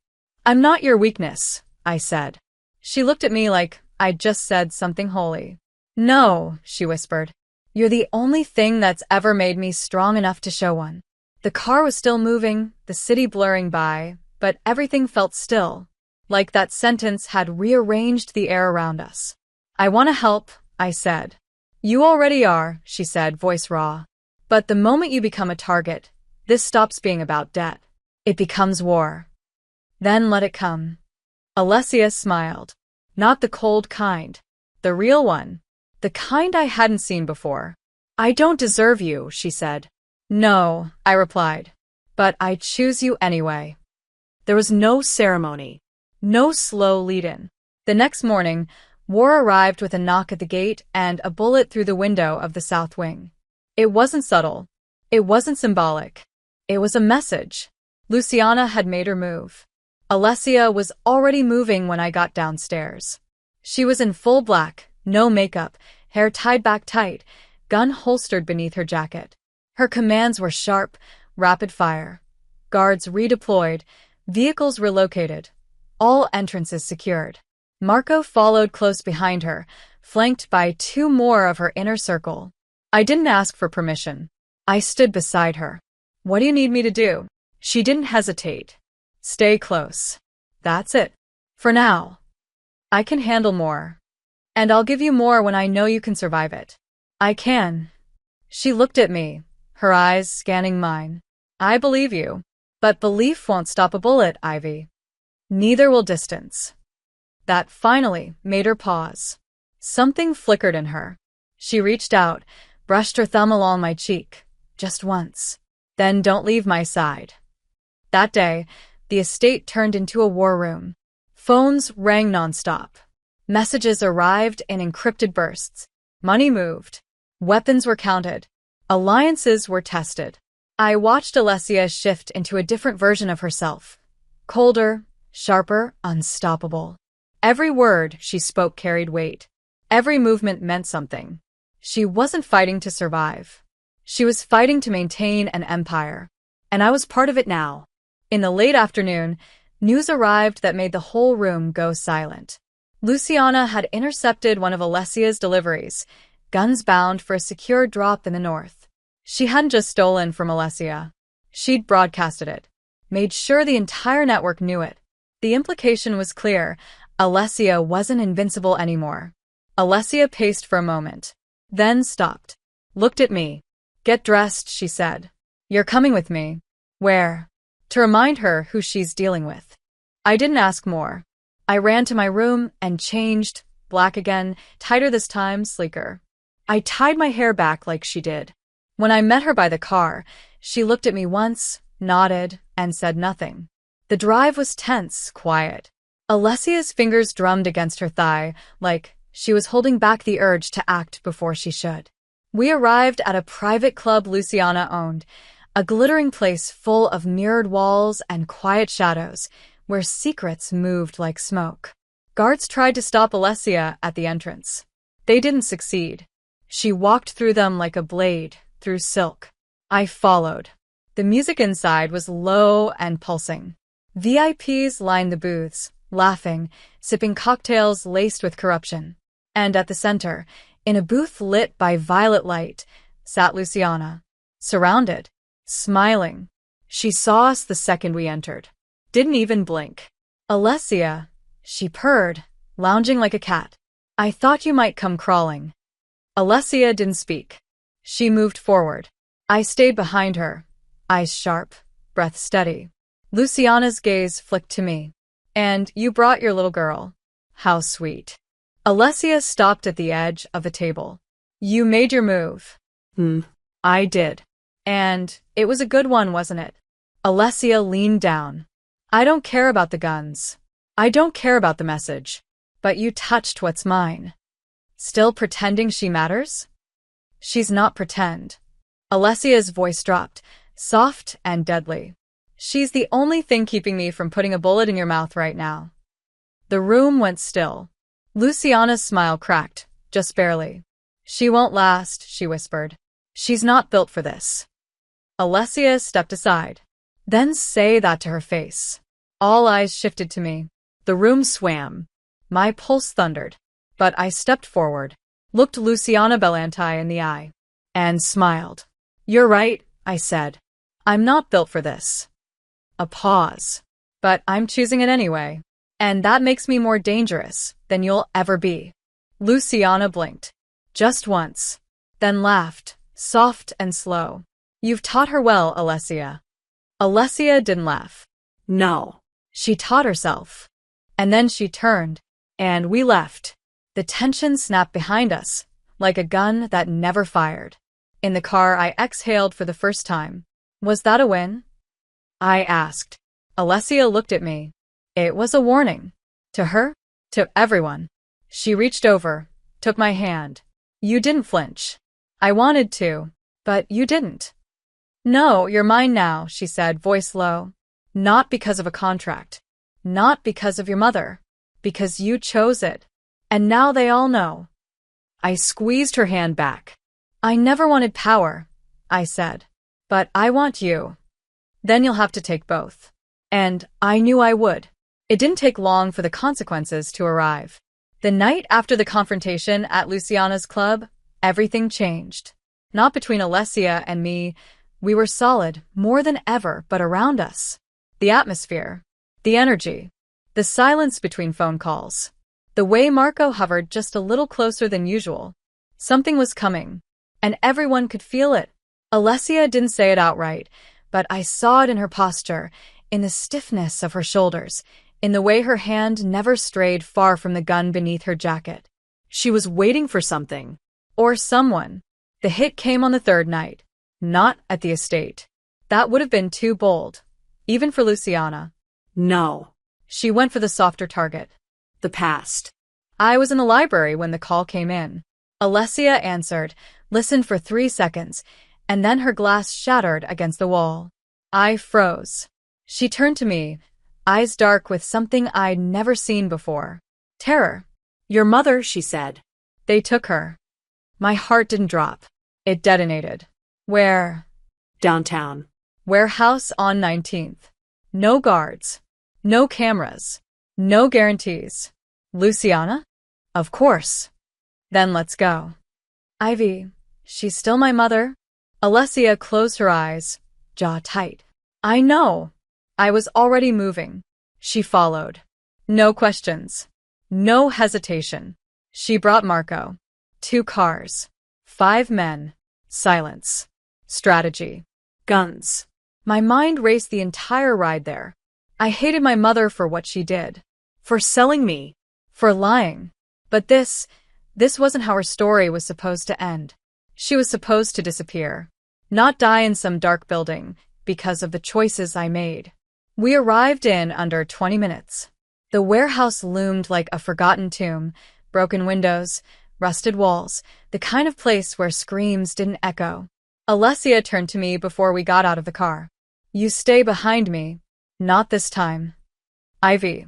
I'm not your weakness, I said. She looked at me like I'd just said something holy. No, she whispered. You're the only thing that's ever made me strong enough to show one. The car was still moving, the city blurring by, but everything felt still, like that sentence had rearranged the air around us. I want to help, I said. You already are, she said, voice raw. But the moment you become a target, this stops being about debt. It becomes war. Then let it come. Alessia smiled. Not the cold kind. The real one. The kind I hadn't seen before. I don't deserve you, she said. No, I replied. But I choose you anyway. There was no ceremony. No slow lead-in. The next morning, war arrived with a knock at the gate and a bullet through the window of the south wing. It wasn't subtle. It wasn't symbolic. It was a message. Luciana had made her move. Alessia was already moving when I got downstairs. She was in full black, no makeup, hair tied back tight, gun holstered beneath her jacket. Her commands were sharp, rapid fire. Guards redeployed, vehicles relocated, all entrances secured. Marco followed close behind her, flanked by two more of her inner circle. I didn't ask for permission. I stood beside her. What do you need me to do? She didn't hesitate. Stay close. That's it. For now. I can handle more. And I'll give you more when I know you can survive it. I can. She looked at me, her eyes scanning mine. I believe you. But belief won't stop a bullet, Ivy. Neither will distance. That finally made her pause. Something flickered in her. She reached out, brushed her thumb along my cheek, just once. Then don't leave my side. That day, the estate turned into a war room. Phones rang nonstop. Messages arrived in encrypted bursts. Money moved. Weapons were counted. Alliances were tested. I watched Alessia shift into a different version of herself. Colder, sharper, unstoppable. Every word she spoke carried weight. Every movement meant something. She wasn't fighting to survive. She was fighting to maintain an empire. And I was part of it now. In the late afternoon, news arrived that made the whole room go silent. Luciana had intercepted one of Alessia's deliveries, guns bound for a secure drop in the north. She hadn't just stolen from Alessia. She'd broadcasted it, made sure the entire network knew it. The implication was clear. Alessia wasn't invincible anymore. Alessia paced for a moment, then stopped. Looked at me. Get dressed, she said. You're coming with me. Where? To remind her who she's dealing with. I didn't ask more. I ran to my room and changed, black again, tighter this time, sleeker. I tied my hair back like she did. When I met her by the car, she looked at me once, nodded, and said nothing. The drive was tense, quiet. Alessia's fingers drummed against her thigh, like she was holding back the urge to act before she should. We arrived at a private club Luciana owned, a glittering place full of mirrored walls and quiet shadows, where secrets moved like smoke. Guards tried to stop Alessia at the entrance. They didn't succeed. She walked through them like a blade, through silk. I followed. The music inside was low and pulsing. VIPs lined the booths, laughing, sipping cocktails laced with corruption. And at the center, in a booth lit by violet light, sat Luciana. Surrounded, smiling. She saw us the second we entered. Didn't even blink. Alessia, she purred, lounging like a cat. I thought you might come crawling. Alessia didn't speak. She moved forward. I stayed behind her, eyes sharp, breath steady. Luciana's gaze flicked to me. And you brought your little girl. How sweet. Alessia stopped at the edge of the table. You made your move. I did. And it was a good one, wasn't it? Alessia leaned down. I don't care about the guns. I don't care about the message. But you touched what's mine. Still pretending she matters? She's not pretend. Alessia's voice dropped, soft and deadly. She's the only thing keeping me from putting a bullet in your mouth right now. The room went still. Luciana's smile cracked, just barely. She won't last, she whispered. She's not built for this. Alessia stepped aside. Then say that to her face. All eyes shifted to me. The room swam. My pulse thundered. But I stepped forward, looked Luciana Belanti in the eye, and smiled. You're right, I said. I'm not built for this. A pause. But I'm choosing it anyway. And that makes me more dangerous than you'll ever be. Luciana blinked. Just once. Then laughed, soft and slow. You've taught her well, Alessia. Alessia didn't laugh. No. She taught herself. And then she turned. And we left. The tension snapped behind us, like a gun that never fired. In the car, I exhaled for the first time. Was that a win? I asked. Alessia looked at me. It was a warning. To her? To everyone. She reached over, took my hand. You didn't flinch. I wanted to, but you didn't. No, you're mine now, she said, voice low. Not because of a contract. Not because of your mother. Because you chose it. And now they all know. I squeezed her hand back. I never wanted power, I said. But I want you. Then you'll have to take both. And I knew I would. It didn't take long for the consequences to arrive. The night after the confrontation at Luciana's club, everything changed. Not between Alessia and me. We were solid, more than ever, but around us. The atmosphere. The energy. The silence between phone calls. The way Marco hovered just a little closer than usual. Something was coming. And everyone could feel it. Alessia didn't say it outright, but I saw it in her posture, in the stiffness of her shoulders, in the way her hand never strayed far from the gun beneath her jacket. She was waiting for something. Or someone. The hit came on the third night. Not at the estate. That would have been too bold. Even for Luciana. No. She went for the softer target. The past. I was in the library when the call came in. Alessia answered, listened for 3 seconds, and then her glass shattered against the wall. I froze. She turned to me, eyes dark with something I'd never seen before. Terror. Your mother, she said. They took her. My heart didn't drop. It detonated. Where? Downtown. Warehouse on 19th. No guards. No cameras. No guarantees. Luciana? Of course. Then let's go. Ivy, she's still my mother? Alessia closed her eyes, jaw tight. I know. I was already moving. She followed. No questions. No hesitation. She brought Marco. 2 cars. 5 men. Silence. Strategy. Guns. My mind raced the entire ride there. I hated my mother for what she did. For selling me. For lying. But this wasn't how her story was supposed to end. She was supposed to disappear. Not die in some dark building because of the choices I made. We arrived in under 20 minutes. The warehouse loomed like a forgotten tomb, broken windows, rusted walls, the kind of place where screams didn't echo. Alessia turned to me before we got out of the car. You stay behind me. Not this time. Ivy,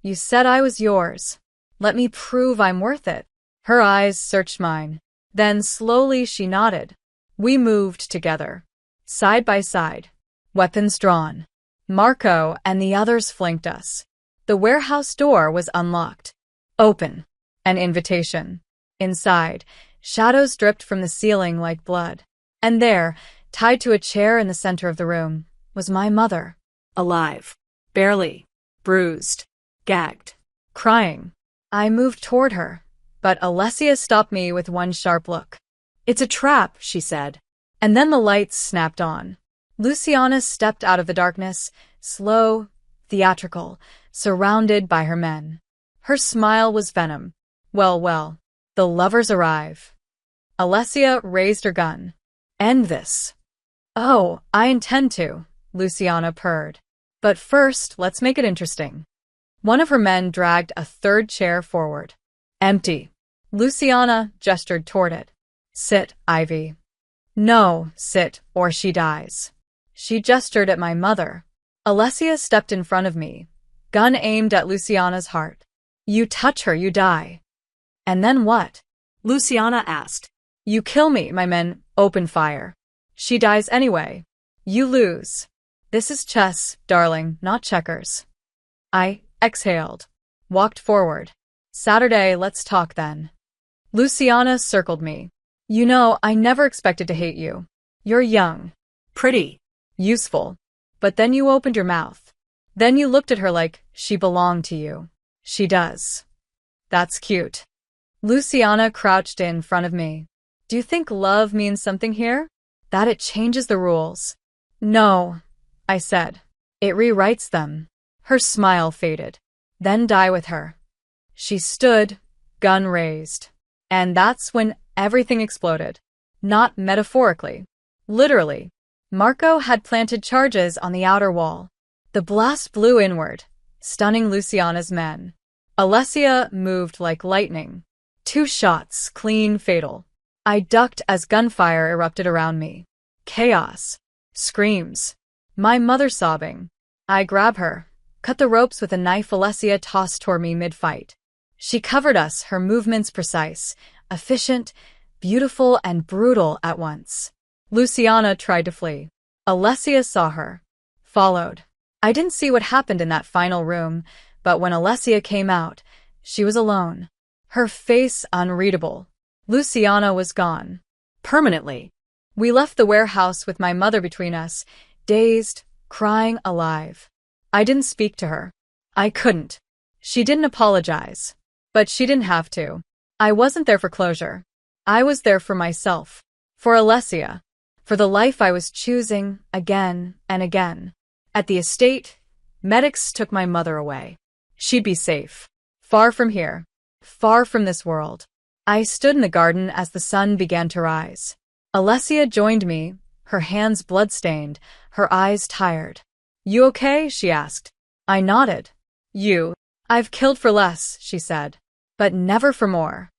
you said I was yours. Let me prove I'm worth it. Her eyes searched mine. Then slowly she nodded. We moved together, side by side, weapons drawn. Marco and the others flanked us. The warehouse door was unlocked. Open. An invitation. Inside, shadows dripped from the ceiling like blood. And there, tied to a chair in the center of the room, was my mother. Alive. Barely. Bruised. Gagged. Crying. I moved toward her, but Alessia stopped me with one sharp look. It's a trap, she said. And then the lights snapped on. Luciana stepped out of the darkness, slow, theatrical, surrounded by her men. Her smile was venom. Well, the lovers arrive. Alessia raised her gun. End this. Oh, I intend to, Luciana purred. But first, let's make it interesting. One of her men dragged a third chair forward. Empty. Luciana gestured toward it. Sit, Ivy. No, sit, or she dies. She gestured at my mother. Alessia stepped in front of me, gun aimed at Luciana's heart. You touch her, you die. And then what? Luciana asked. You kill me, my men open fire. She dies anyway. You lose. This is chess, darling, not checkers. I exhaled, walked forward. Saturday, let's talk then. Luciana circled me. You know, I never expected to hate you. You're young. Pretty. Useful. But then you opened your mouth. Then you looked at her like she belonged to you. She does. That's cute. Luciana crouched in front of me. Do you think love means something here? That it changes the rules? No, I said. It rewrites them. Her smile faded. Then die with her. She stood, gun raised. And that's when everything exploded. Not metaphorically. Literally. Marco had planted charges on the outer wall. The blast blew inward, stunning Luciana's men. Alessia moved like lightning. 2 shots, clean, fatal. I ducked as gunfire erupted around me. Chaos. Screams. My mother sobbing. I grab her, cut the ropes with a knife Alessia tossed toward me mid-fight. She covered us, her movements precise, efficient, beautiful, and brutal at once. Luciana tried to flee. Alessia saw her. Followed. I didn't see what happened in that final room, but when Alessia came out, she was alone. Her face unreadable. Luciana was gone. Permanently. We left the warehouse with my mother between us, dazed, crying alive. I didn't speak to her. I couldn't. She didn't apologize. But she didn't have to. I wasn't there for closure. I was there for myself. For Alessia. For the life I was choosing again and again. At the estate, medics took my mother away. She'd be safe. Far from here. Far from this world. I stood in the garden as the sun began to rise. Alessia joined me, her hands blood-stained, her eyes tired. You okay? She asked. I nodded. I've killed for less, she said. But never for more.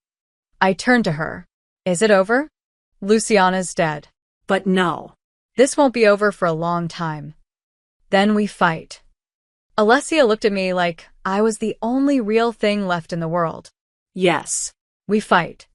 I turned to her. Is it over? Luciana's dead. But no. This won't be over for a long time. Then we fight. Alessia looked at me like I was the only real thing left in the world. Yes. We fight.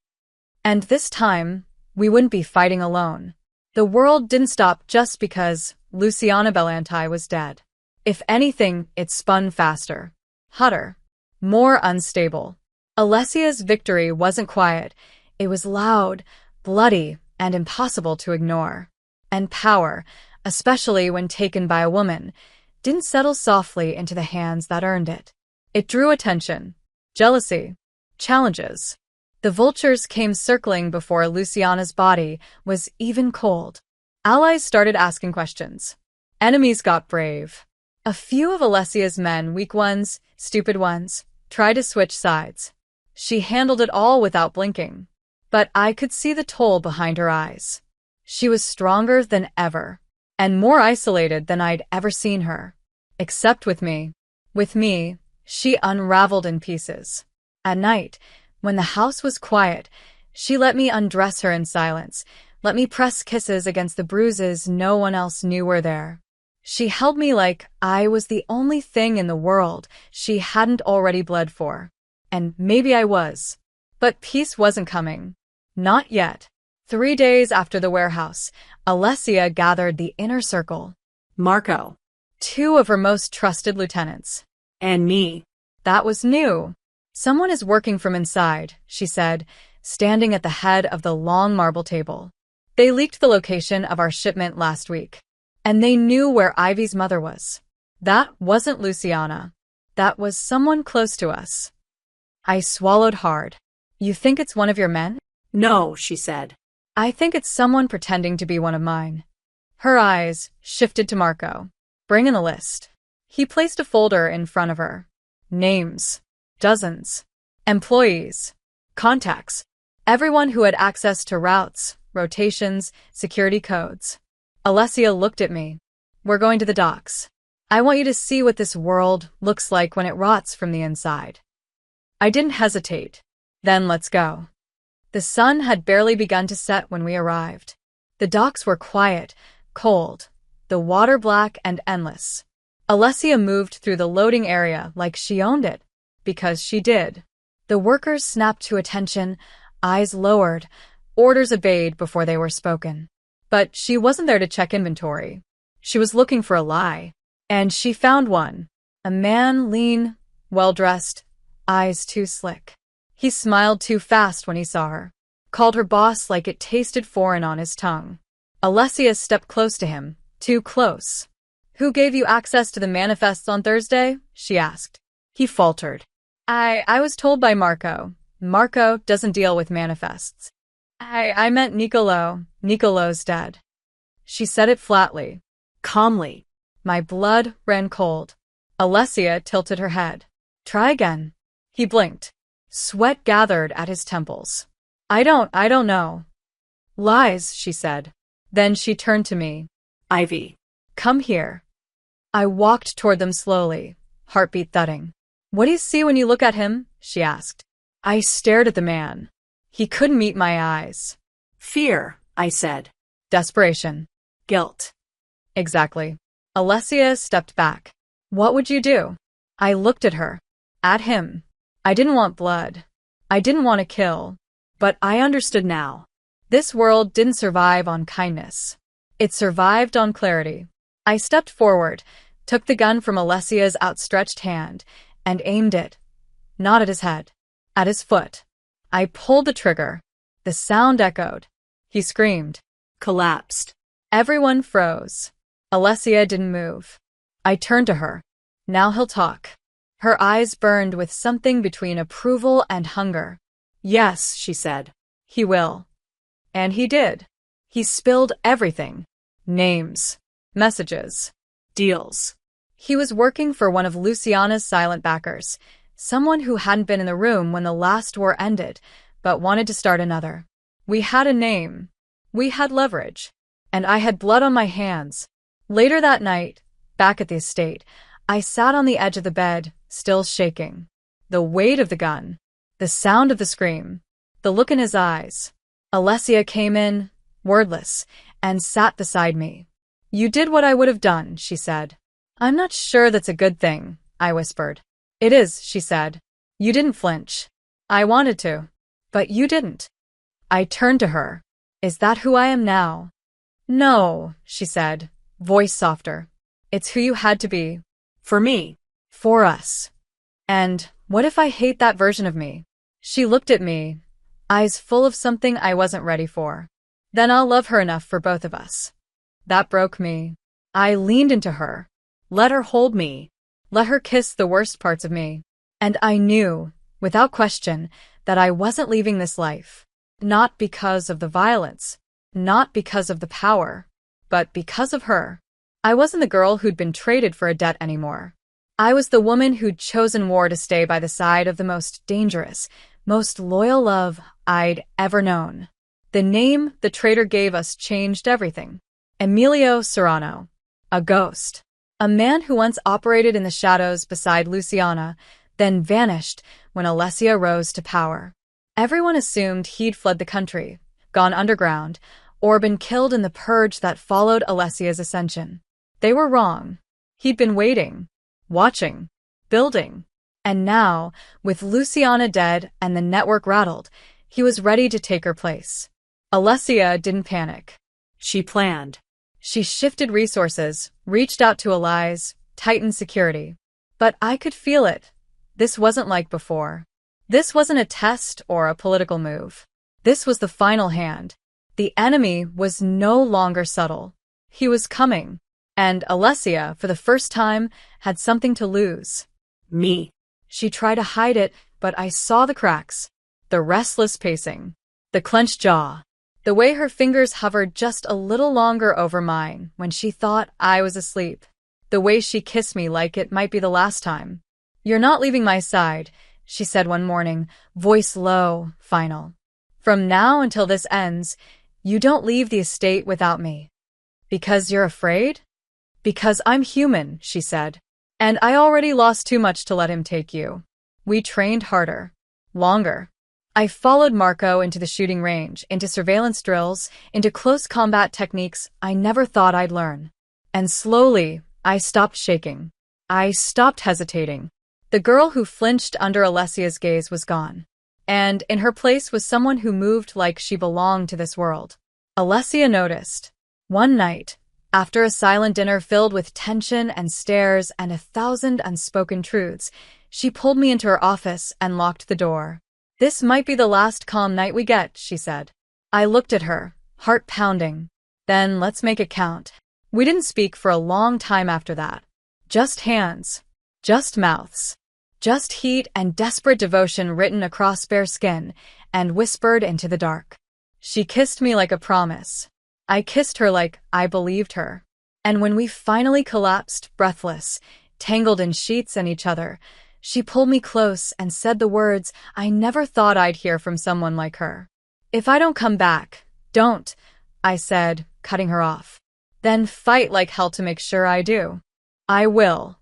And this time, we wouldn't be fighting alone. The world didn't stop just because Luciana Bellanti was dead. If anything, it spun faster, hotter, more unstable. Alessia's victory wasn't quiet. It was loud, bloody, and impossible to ignore. And power, especially when taken by a woman, didn't settle softly into the hands that earned it. It drew attention, jealousy, challenges. The vultures came circling before Luciana's body was even cold. Allies started asking questions. Enemies got brave. A few of Alessia's men, weak ones, stupid ones, tried to switch sides. She handled it all without blinking. But I could see the toll behind her eyes. She was stronger than ever, and more isolated than I'd ever seen her. Except with me. With me, she unraveled in pieces. At night, when the house was quiet, she let me undress her in silence, let me press kisses against the bruises no one else knew were there. She held me like I was the only thing in the world she hadn't already bled for. And maybe I was. But peace wasn't coming. Not yet. 3 days after the warehouse, Alessia gathered the inner circle. Marco. 2 of her most trusted lieutenants. And me. That was new. Someone is working from inside, she said, standing at the head of the long marble table. They leaked the location of our shipment last week. And they knew where Ivy's mother was. That wasn't Luciana. That was someone close to us. I swallowed hard. You think it's one of your men? No, she said. I think it's someone pretending to be one of mine. Her eyes shifted to Marco. Bring in the list. He placed a folder in front of her. Names. Dozens. Employees. Contacts. Everyone who had access to routes, rotations, security codes. Alessia looked at me. We're going to the docks. I want you to see what this world looks like when it rots from the inside. I didn't hesitate. Then let's go. The sun had barely begun to set when we arrived. The docks were quiet, cold, the water black and endless. Alessia moved through the loading area like she owned it, because she did. The workers snapped to attention, eyes lowered, orders obeyed before they were spoken. But she wasn't there to check inventory. She was looking for a lie. And she found one. A man, lean, well-dressed, eyes too slick. He smiled too fast when he saw her, called her boss like it tasted foreign on his tongue. Alessia stepped close to him, too close. Who gave you access to the manifests on Thursday? She asked. He faltered. I was told by Marco. Marco doesn't deal with manifests. I meant Nicolo. Nicolo's dead. She said it flatly, calmly. My blood ran cold. Alessia tilted her head. Try again. He blinked. Sweat gathered at his temples. I don't know. Lies, she said. Then she turned to me. Ivy. Come here. I walked toward them slowly, heartbeat thudding. What do you see when you look at him? She asked. I stared at the man. He couldn't meet my eyes. Fear, I said. Desperation. Guilt. Exactly. Alessia stepped back. What would you do? I looked at her. At him. I didn't want blood. I didn't want to kill. But I understood now. This world didn't survive on kindness. It survived on clarity. I stepped forward, took the gun from Alessia's outstretched hand, and aimed it. Not at his head. At his foot. I pulled the trigger. The sound echoed. He screamed. Collapsed. Everyone froze. Alessia didn't move. I turned to her. Now he'll talk. Her eyes burned with something between approval and hunger. Yes, she said. He will. And he did. He spilled everything. Names. Messages. Deals. He was working for one of Luciana's silent backers, someone who hadn't been in the room when the last war ended, but wanted to start another. We had a name. We had leverage. And I had blood on my hands. Later that night, back at the estate, I sat on the edge of the bed, still shaking. The weight of the gun. The sound of the scream. The look in his eyes. Alessia came in, wordless, and sat beside me. You did what I would have done, she said. I'm not sure that's a good thing, I whispered. It is, she said. You didn't flinch. I wanted to. But you didn't. I turned to her. Is that who I am now? No, she said, voice softer. It's who you had to be. For me. For us. And what if I hate that version of me? She looked at me, eyes full of something I wasn't ready for. Then I'll love her enough for both of us. That broke me. I leaned into her. Let her hold me. Let her kiss the worst parts of me. And I knew, without question, that I wasn't leaving this life. Not because of the violence. Not because of the power. But because of her. I wasn't the girl who'd been traded for a debt anymore. I was the woman who'd chosen war to stay by the side of the most dangerous, most loyal love I'd ever known. The name the traitor gave us changed everything. Emilio Serrano. A ghost. A man who once operated in the shadows beside Luciana, then vanished when Alessia rose to power. Everyone assumed he'd fled the country, gone underground, or been killed in the purge that followed Alessia's ascension. They were wrong. He'd been waiting, watching, building. And now, with Luciana dead and the network rattled, he was ready to take her place. Alessia didn't panic. She planned. She shifted resources, reached out to allies, tightened security. But I could feel it. This wasn't like before. This wasn't a test or a political move. This was the final hand. The enemy was no longer subtle. He was coming. And Alessia, for the first time, had something to lose. Me. She tried to hide it, but I saw the cracks. The restless pacing. The clenched jaw. The way her fingers hovered just a little longer over mine when she thought I was asleep. The way she kissed me like it might be the last time. "You're not leaving my side," she said one morning, voice low, final. "From now until this ends, you don't leave the estate without me." "Because you're afraid?" "Because I'm human," she said. "And I already lost too much to let him take you." We trained harder. Longer. I followed Marco into the shooting range, into surveillance drills, into close combat techniques I never thought I'd learn. And slowly, I stopped shaking. I stopped hesitating. The girl who flinched under Alessia's gaze was gone. And in her place was someone who moved like she belonged to this world. Alessia noticed. One night, after a silent dinner filled with tension and stares and 1,000 unspoken truths, she pulled me into her office and locked the door. "This might be the last calm night we get," she said. I looked at her, heart pounding. "Then let's make it count." We didn't speak for a long time after that. Just hands. Just mouths. Just heat and desperate devotion written across bare skin and whispered into the dark. She kissed me like a promise. I kissed her like I believed her. And when we finally collapsed, breathless, tangled in sheets and each other, she pulled me close and said the words I never thought I'd hear from someone like her. "If I don't come back, don't," I said, cutting her off. "Then fight like hell to make sure I do." "I will.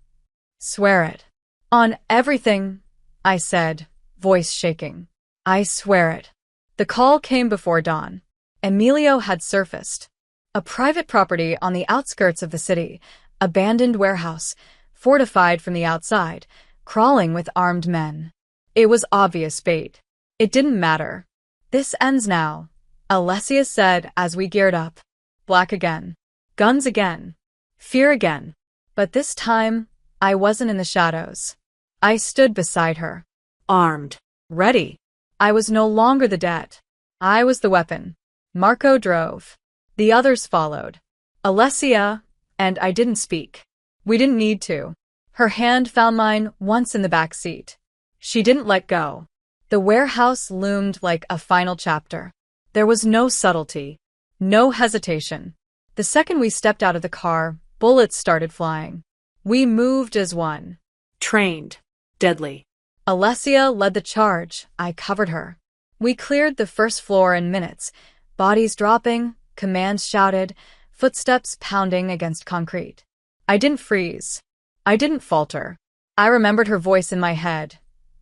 Swear it." "On everything," I said, voice shaking. "I swear it." The call came before dawn. Emilio had surfaced. A private property on the outskirts of the city, abandoned warehouse, fortified from the outside, crawling with armed men. It was obvious bait. It didn't matter. "This ends now," Alessia said as we geared up. Black again. Guns again. Fear again. But this time, I wasn't in the shadows. I stood beside her. Armed. Ready. I was no longer the debt. I was the weapon. Marco drove. The others followed. Alessia, and I didn't speak. We didn't need to. Her hand found mine once in the back seat. She didn't let go. The warehouse loomed like a final chapter. There was no subtlety. No hesitation. The second we stepped out of the car, bullets started flying. We moved as one. Trained. Deadly. Alessia led the charge. I covered her. We cleared the first floor in minutes, bodies dropping, commands shouted, footsteps pounding against concrete. I didn't freeze. I didn't falter. I remembered her voice in my head.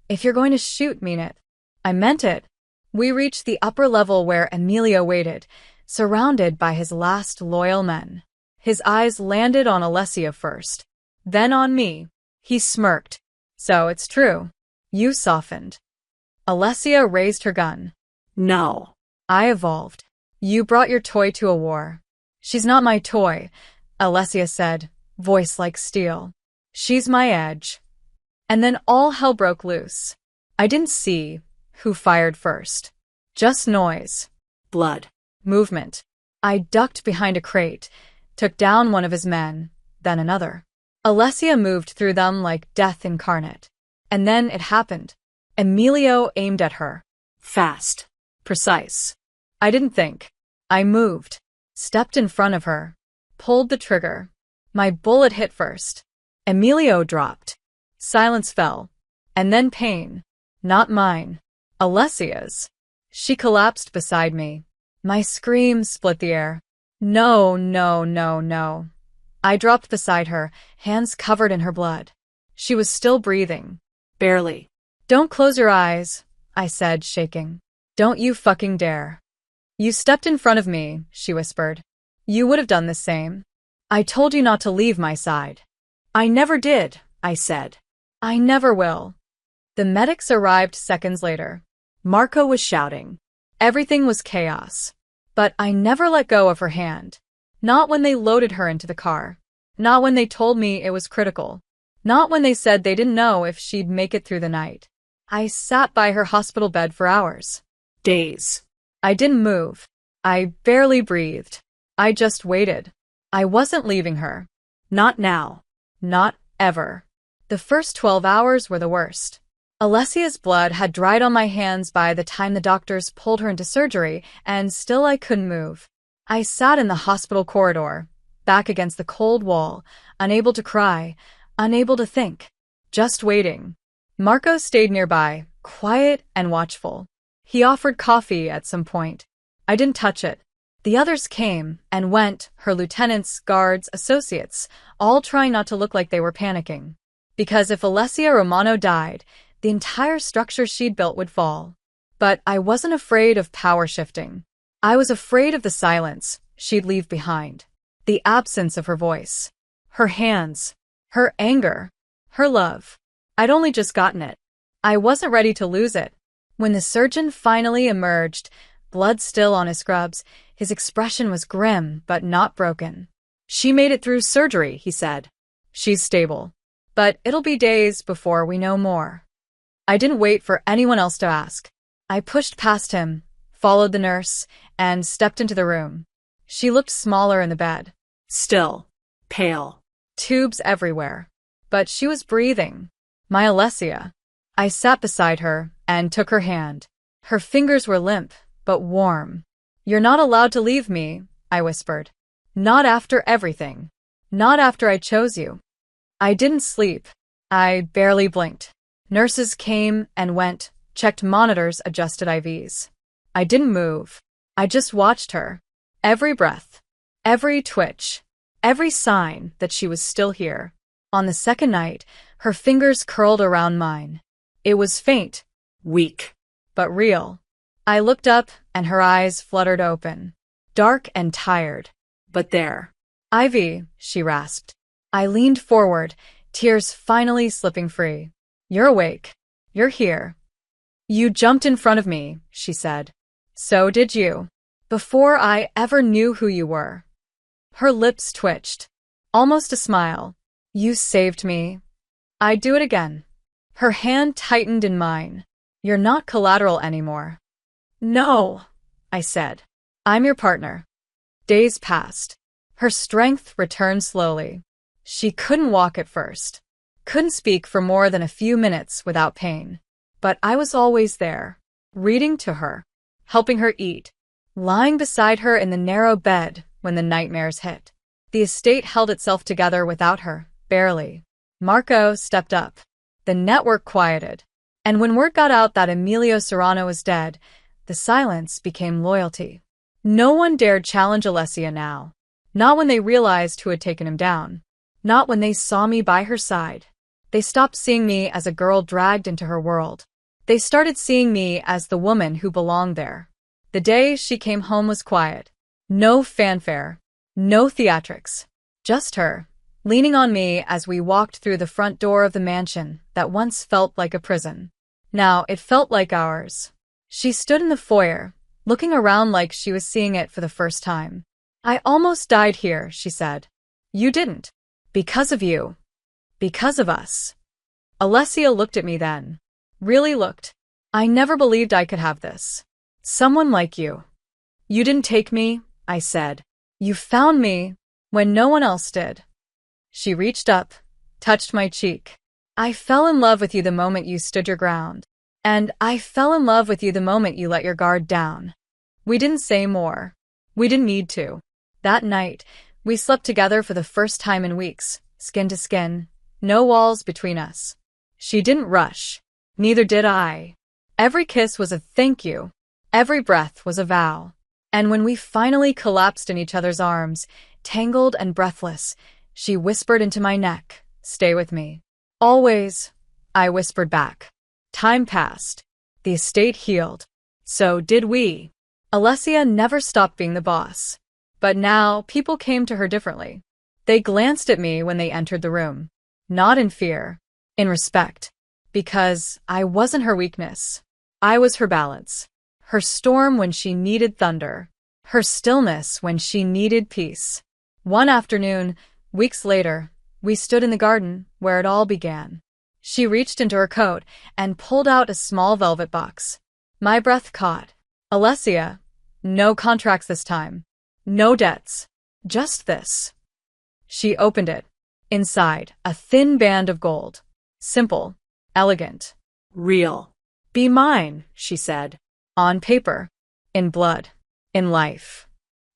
"If you're going to shoot, mean it." I meant it. We reached the upper level where Emilio waited, surrounded by his last loyal men. His eyes landed on Alessia first, then on me. He smirked. "So it's true. You softened." Alessia raised her gun. No. I evolved. "You brought your toy to a war." "She's not my toy," Alessia said, voice like steel. "She's my edge." And then all hell broke loose. I didn't see who fired first. Just noise. Blood. Movement. I ducked behind a crate, took down one of his men, then another. Alessia moved through them like death incarnate. And then it happened. Emilio aimed at her. Fast. Precise. I didn't think. I moved. Stepped in front of her. Pulled the trigger. My bullet hit first. Emilio dropped. Silence fell. And then pain. Not mine. Alessia's. She collapsed beside me. My scream split the air. "No, no, no, no." I dropped beside her, hands covered in her blood. She was still breathing. Barely. "Don't close your eyes," I said, shaking. "Don't you fucking dare." You stepped in front of me, she whispered. You would have done the same. I told you not to leave my side. I never did, I said. I never will. The medics arrived seconds later. Marco was shouting. Everything was chaos. But I never let go of her hand. Not when they loaded her into the car. Not when they told me it was critical. Not when they said they didn't know if she'd make it through the night. I sat by her hospital bed for hours. Days. I didn't move. I barely breathed. I just waited. I wasn't leaving her. Not now. Not ever. The first 12 hours were the worst. Alessia's blood had dried on my hands by the time the doctors pulled her into surgery, and still I couldn't move. I sat in the hospital corridor, back against the cold wall, unable to cry, unable to think, just waiting. Marco stayed nearby, quiet and watchful. He offered coffee at some point. I didn't touch it. The others came and went, her lieutenants, guards, associates, all trying not to look like they were panicking. Because if Alessia Romano died, the entire structure she'd built would fall. But I wasn't afraid of power shifting. I was afraid of the silence she'd leave behind. The absence of her voice. Her hands. Her anger. Her love. I'd only just gotten it. I wasn't ready to lose it. When the surgeon finally emerged, blood still on his scrubs, his expression was grim but not broken. She made it through surgery, he said. She's stable. But it'll be days before we know more. I didn't wait for anyone else to ask. I pushed past him, followed the nurse, and stepped into the room. She looked smaller in the bed. Still. Pale. Tubes everywhere. But she was breathing. My Alessia. I sat beside her and took her hand. Her fingers were limp, but warm. You're not allowed to leave me, I whispered. Not after everything. Not after I chose you. I didn't sleep. I barely blinked. Nurses came and went, checked monitors, adjusted IVs. I didn't move. I just watched her. Every breath. Every twitch. Every sign that she was still here. On the second night, her fingers curled around mine. It was faint. Weak. But real. I looked up and her eyes fluttered open. Dark and tired. But there. Ivy, she rasped. I leaned forward, tears finally slipping free. You're awake. You're here. You jumped in front of me, she said. So did you. Before I ever knew who you were. Her lips twitched. Almost a smile. You saved me. I'd do it again. Her hand tightened in mine. You're not collateral anymore. No, I said. I'm your partner. Days passed. Her strength returned slowly. She couldn't walk at first. Couldn't speak for more than a few minutes without pain. But I was always there, reading to her, helping her eat, lying beside her in the narrow bed when the nightmares hit. The estate held itself together without her, barely. Marco stepped up. The network quieted. And when word got out that Emilio Serrano was dead, the silence became loyalty. No one dared challenge Alessia now. Not when they realized who had taken him down. Not when they saw me by her side. They stopped seeing me as a girl dragged into her world. They started seeing me as the woman who belonged there. The day she came home was quiet. No fanfare. No theatrics. Just her, leaning on me as we walked through the front door of the mansion that once felt like a prison. Now it felt like ours. She stood in the foyer, looking around like she was seeing it for the first time. I almost died here, she said. You didn't. Because of you. Because of us. Alessia looked at me then. Really looked. I never believed I could have this. Someone like you. You didn't take me, I said. You found me when no one else did. She reached up, touched my cheek. I fell in love with you the moment you stood your ground. And I fell in love with you the moment you let your guard down. We didn't say more. We didn't need to. That night, we slept together for the first time in weeks, skin to skin, no walls between us. She didn't rush. Neither did I. Every kiss was a thank you. Every breath was a vow. And when we finally collapsed in each other's arms, tangled and breathless, she whispered into my neck, "Stay with me." Always, I whispered back. Time passed. The estate healed. So did we. Alessia never stopped being the boss. But now, people came to her differently. They glanced at me when they entered the room. Not in fear, in respect. Because I wasn't her weakness. I was her balance. Her storm when she needed thunder. Her stillness when she needed peace. One afternoon, weeks later, we stood in the garden where it all began. She reached into her coat and pulled out a small velvet box. My breath caught. Alessia, no contracts this time. No debts. Just this. She opened it. Inside, a thin band of gold. Simple. Elegant. Real. Be mine, she said. On paper. In blood. In life.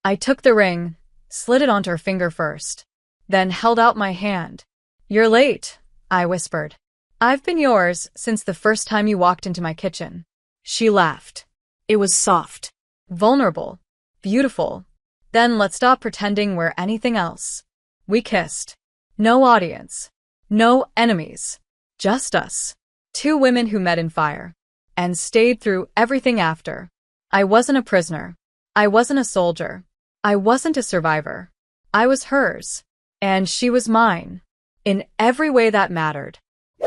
I took the ring, slid it onto her finger first, then held out my hand. You're late, I whispered. I've been yours since the first time you walked into my kitchen. She laughed. It was soft. Vulnerable. Beautiful. Then let's stop pretending we're anything else. We kissed. No audience. No enemies. Just us. Two women who met in fire. And stayed through everything after. I wasn't a prisoner. I wasn't a soldier. I wasn't a survivor. I was hers. And she was mine. In every way that mattered.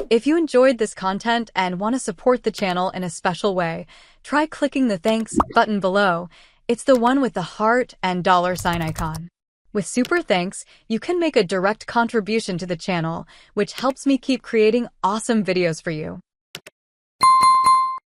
If you enjoyed this content and want to support the channel in a special way, try clicking the thanks button below. It's the one with the heart and $sign icon. With super thanks, you can make a direct contribution to the channel, which helps me keep creating awesome videos for you.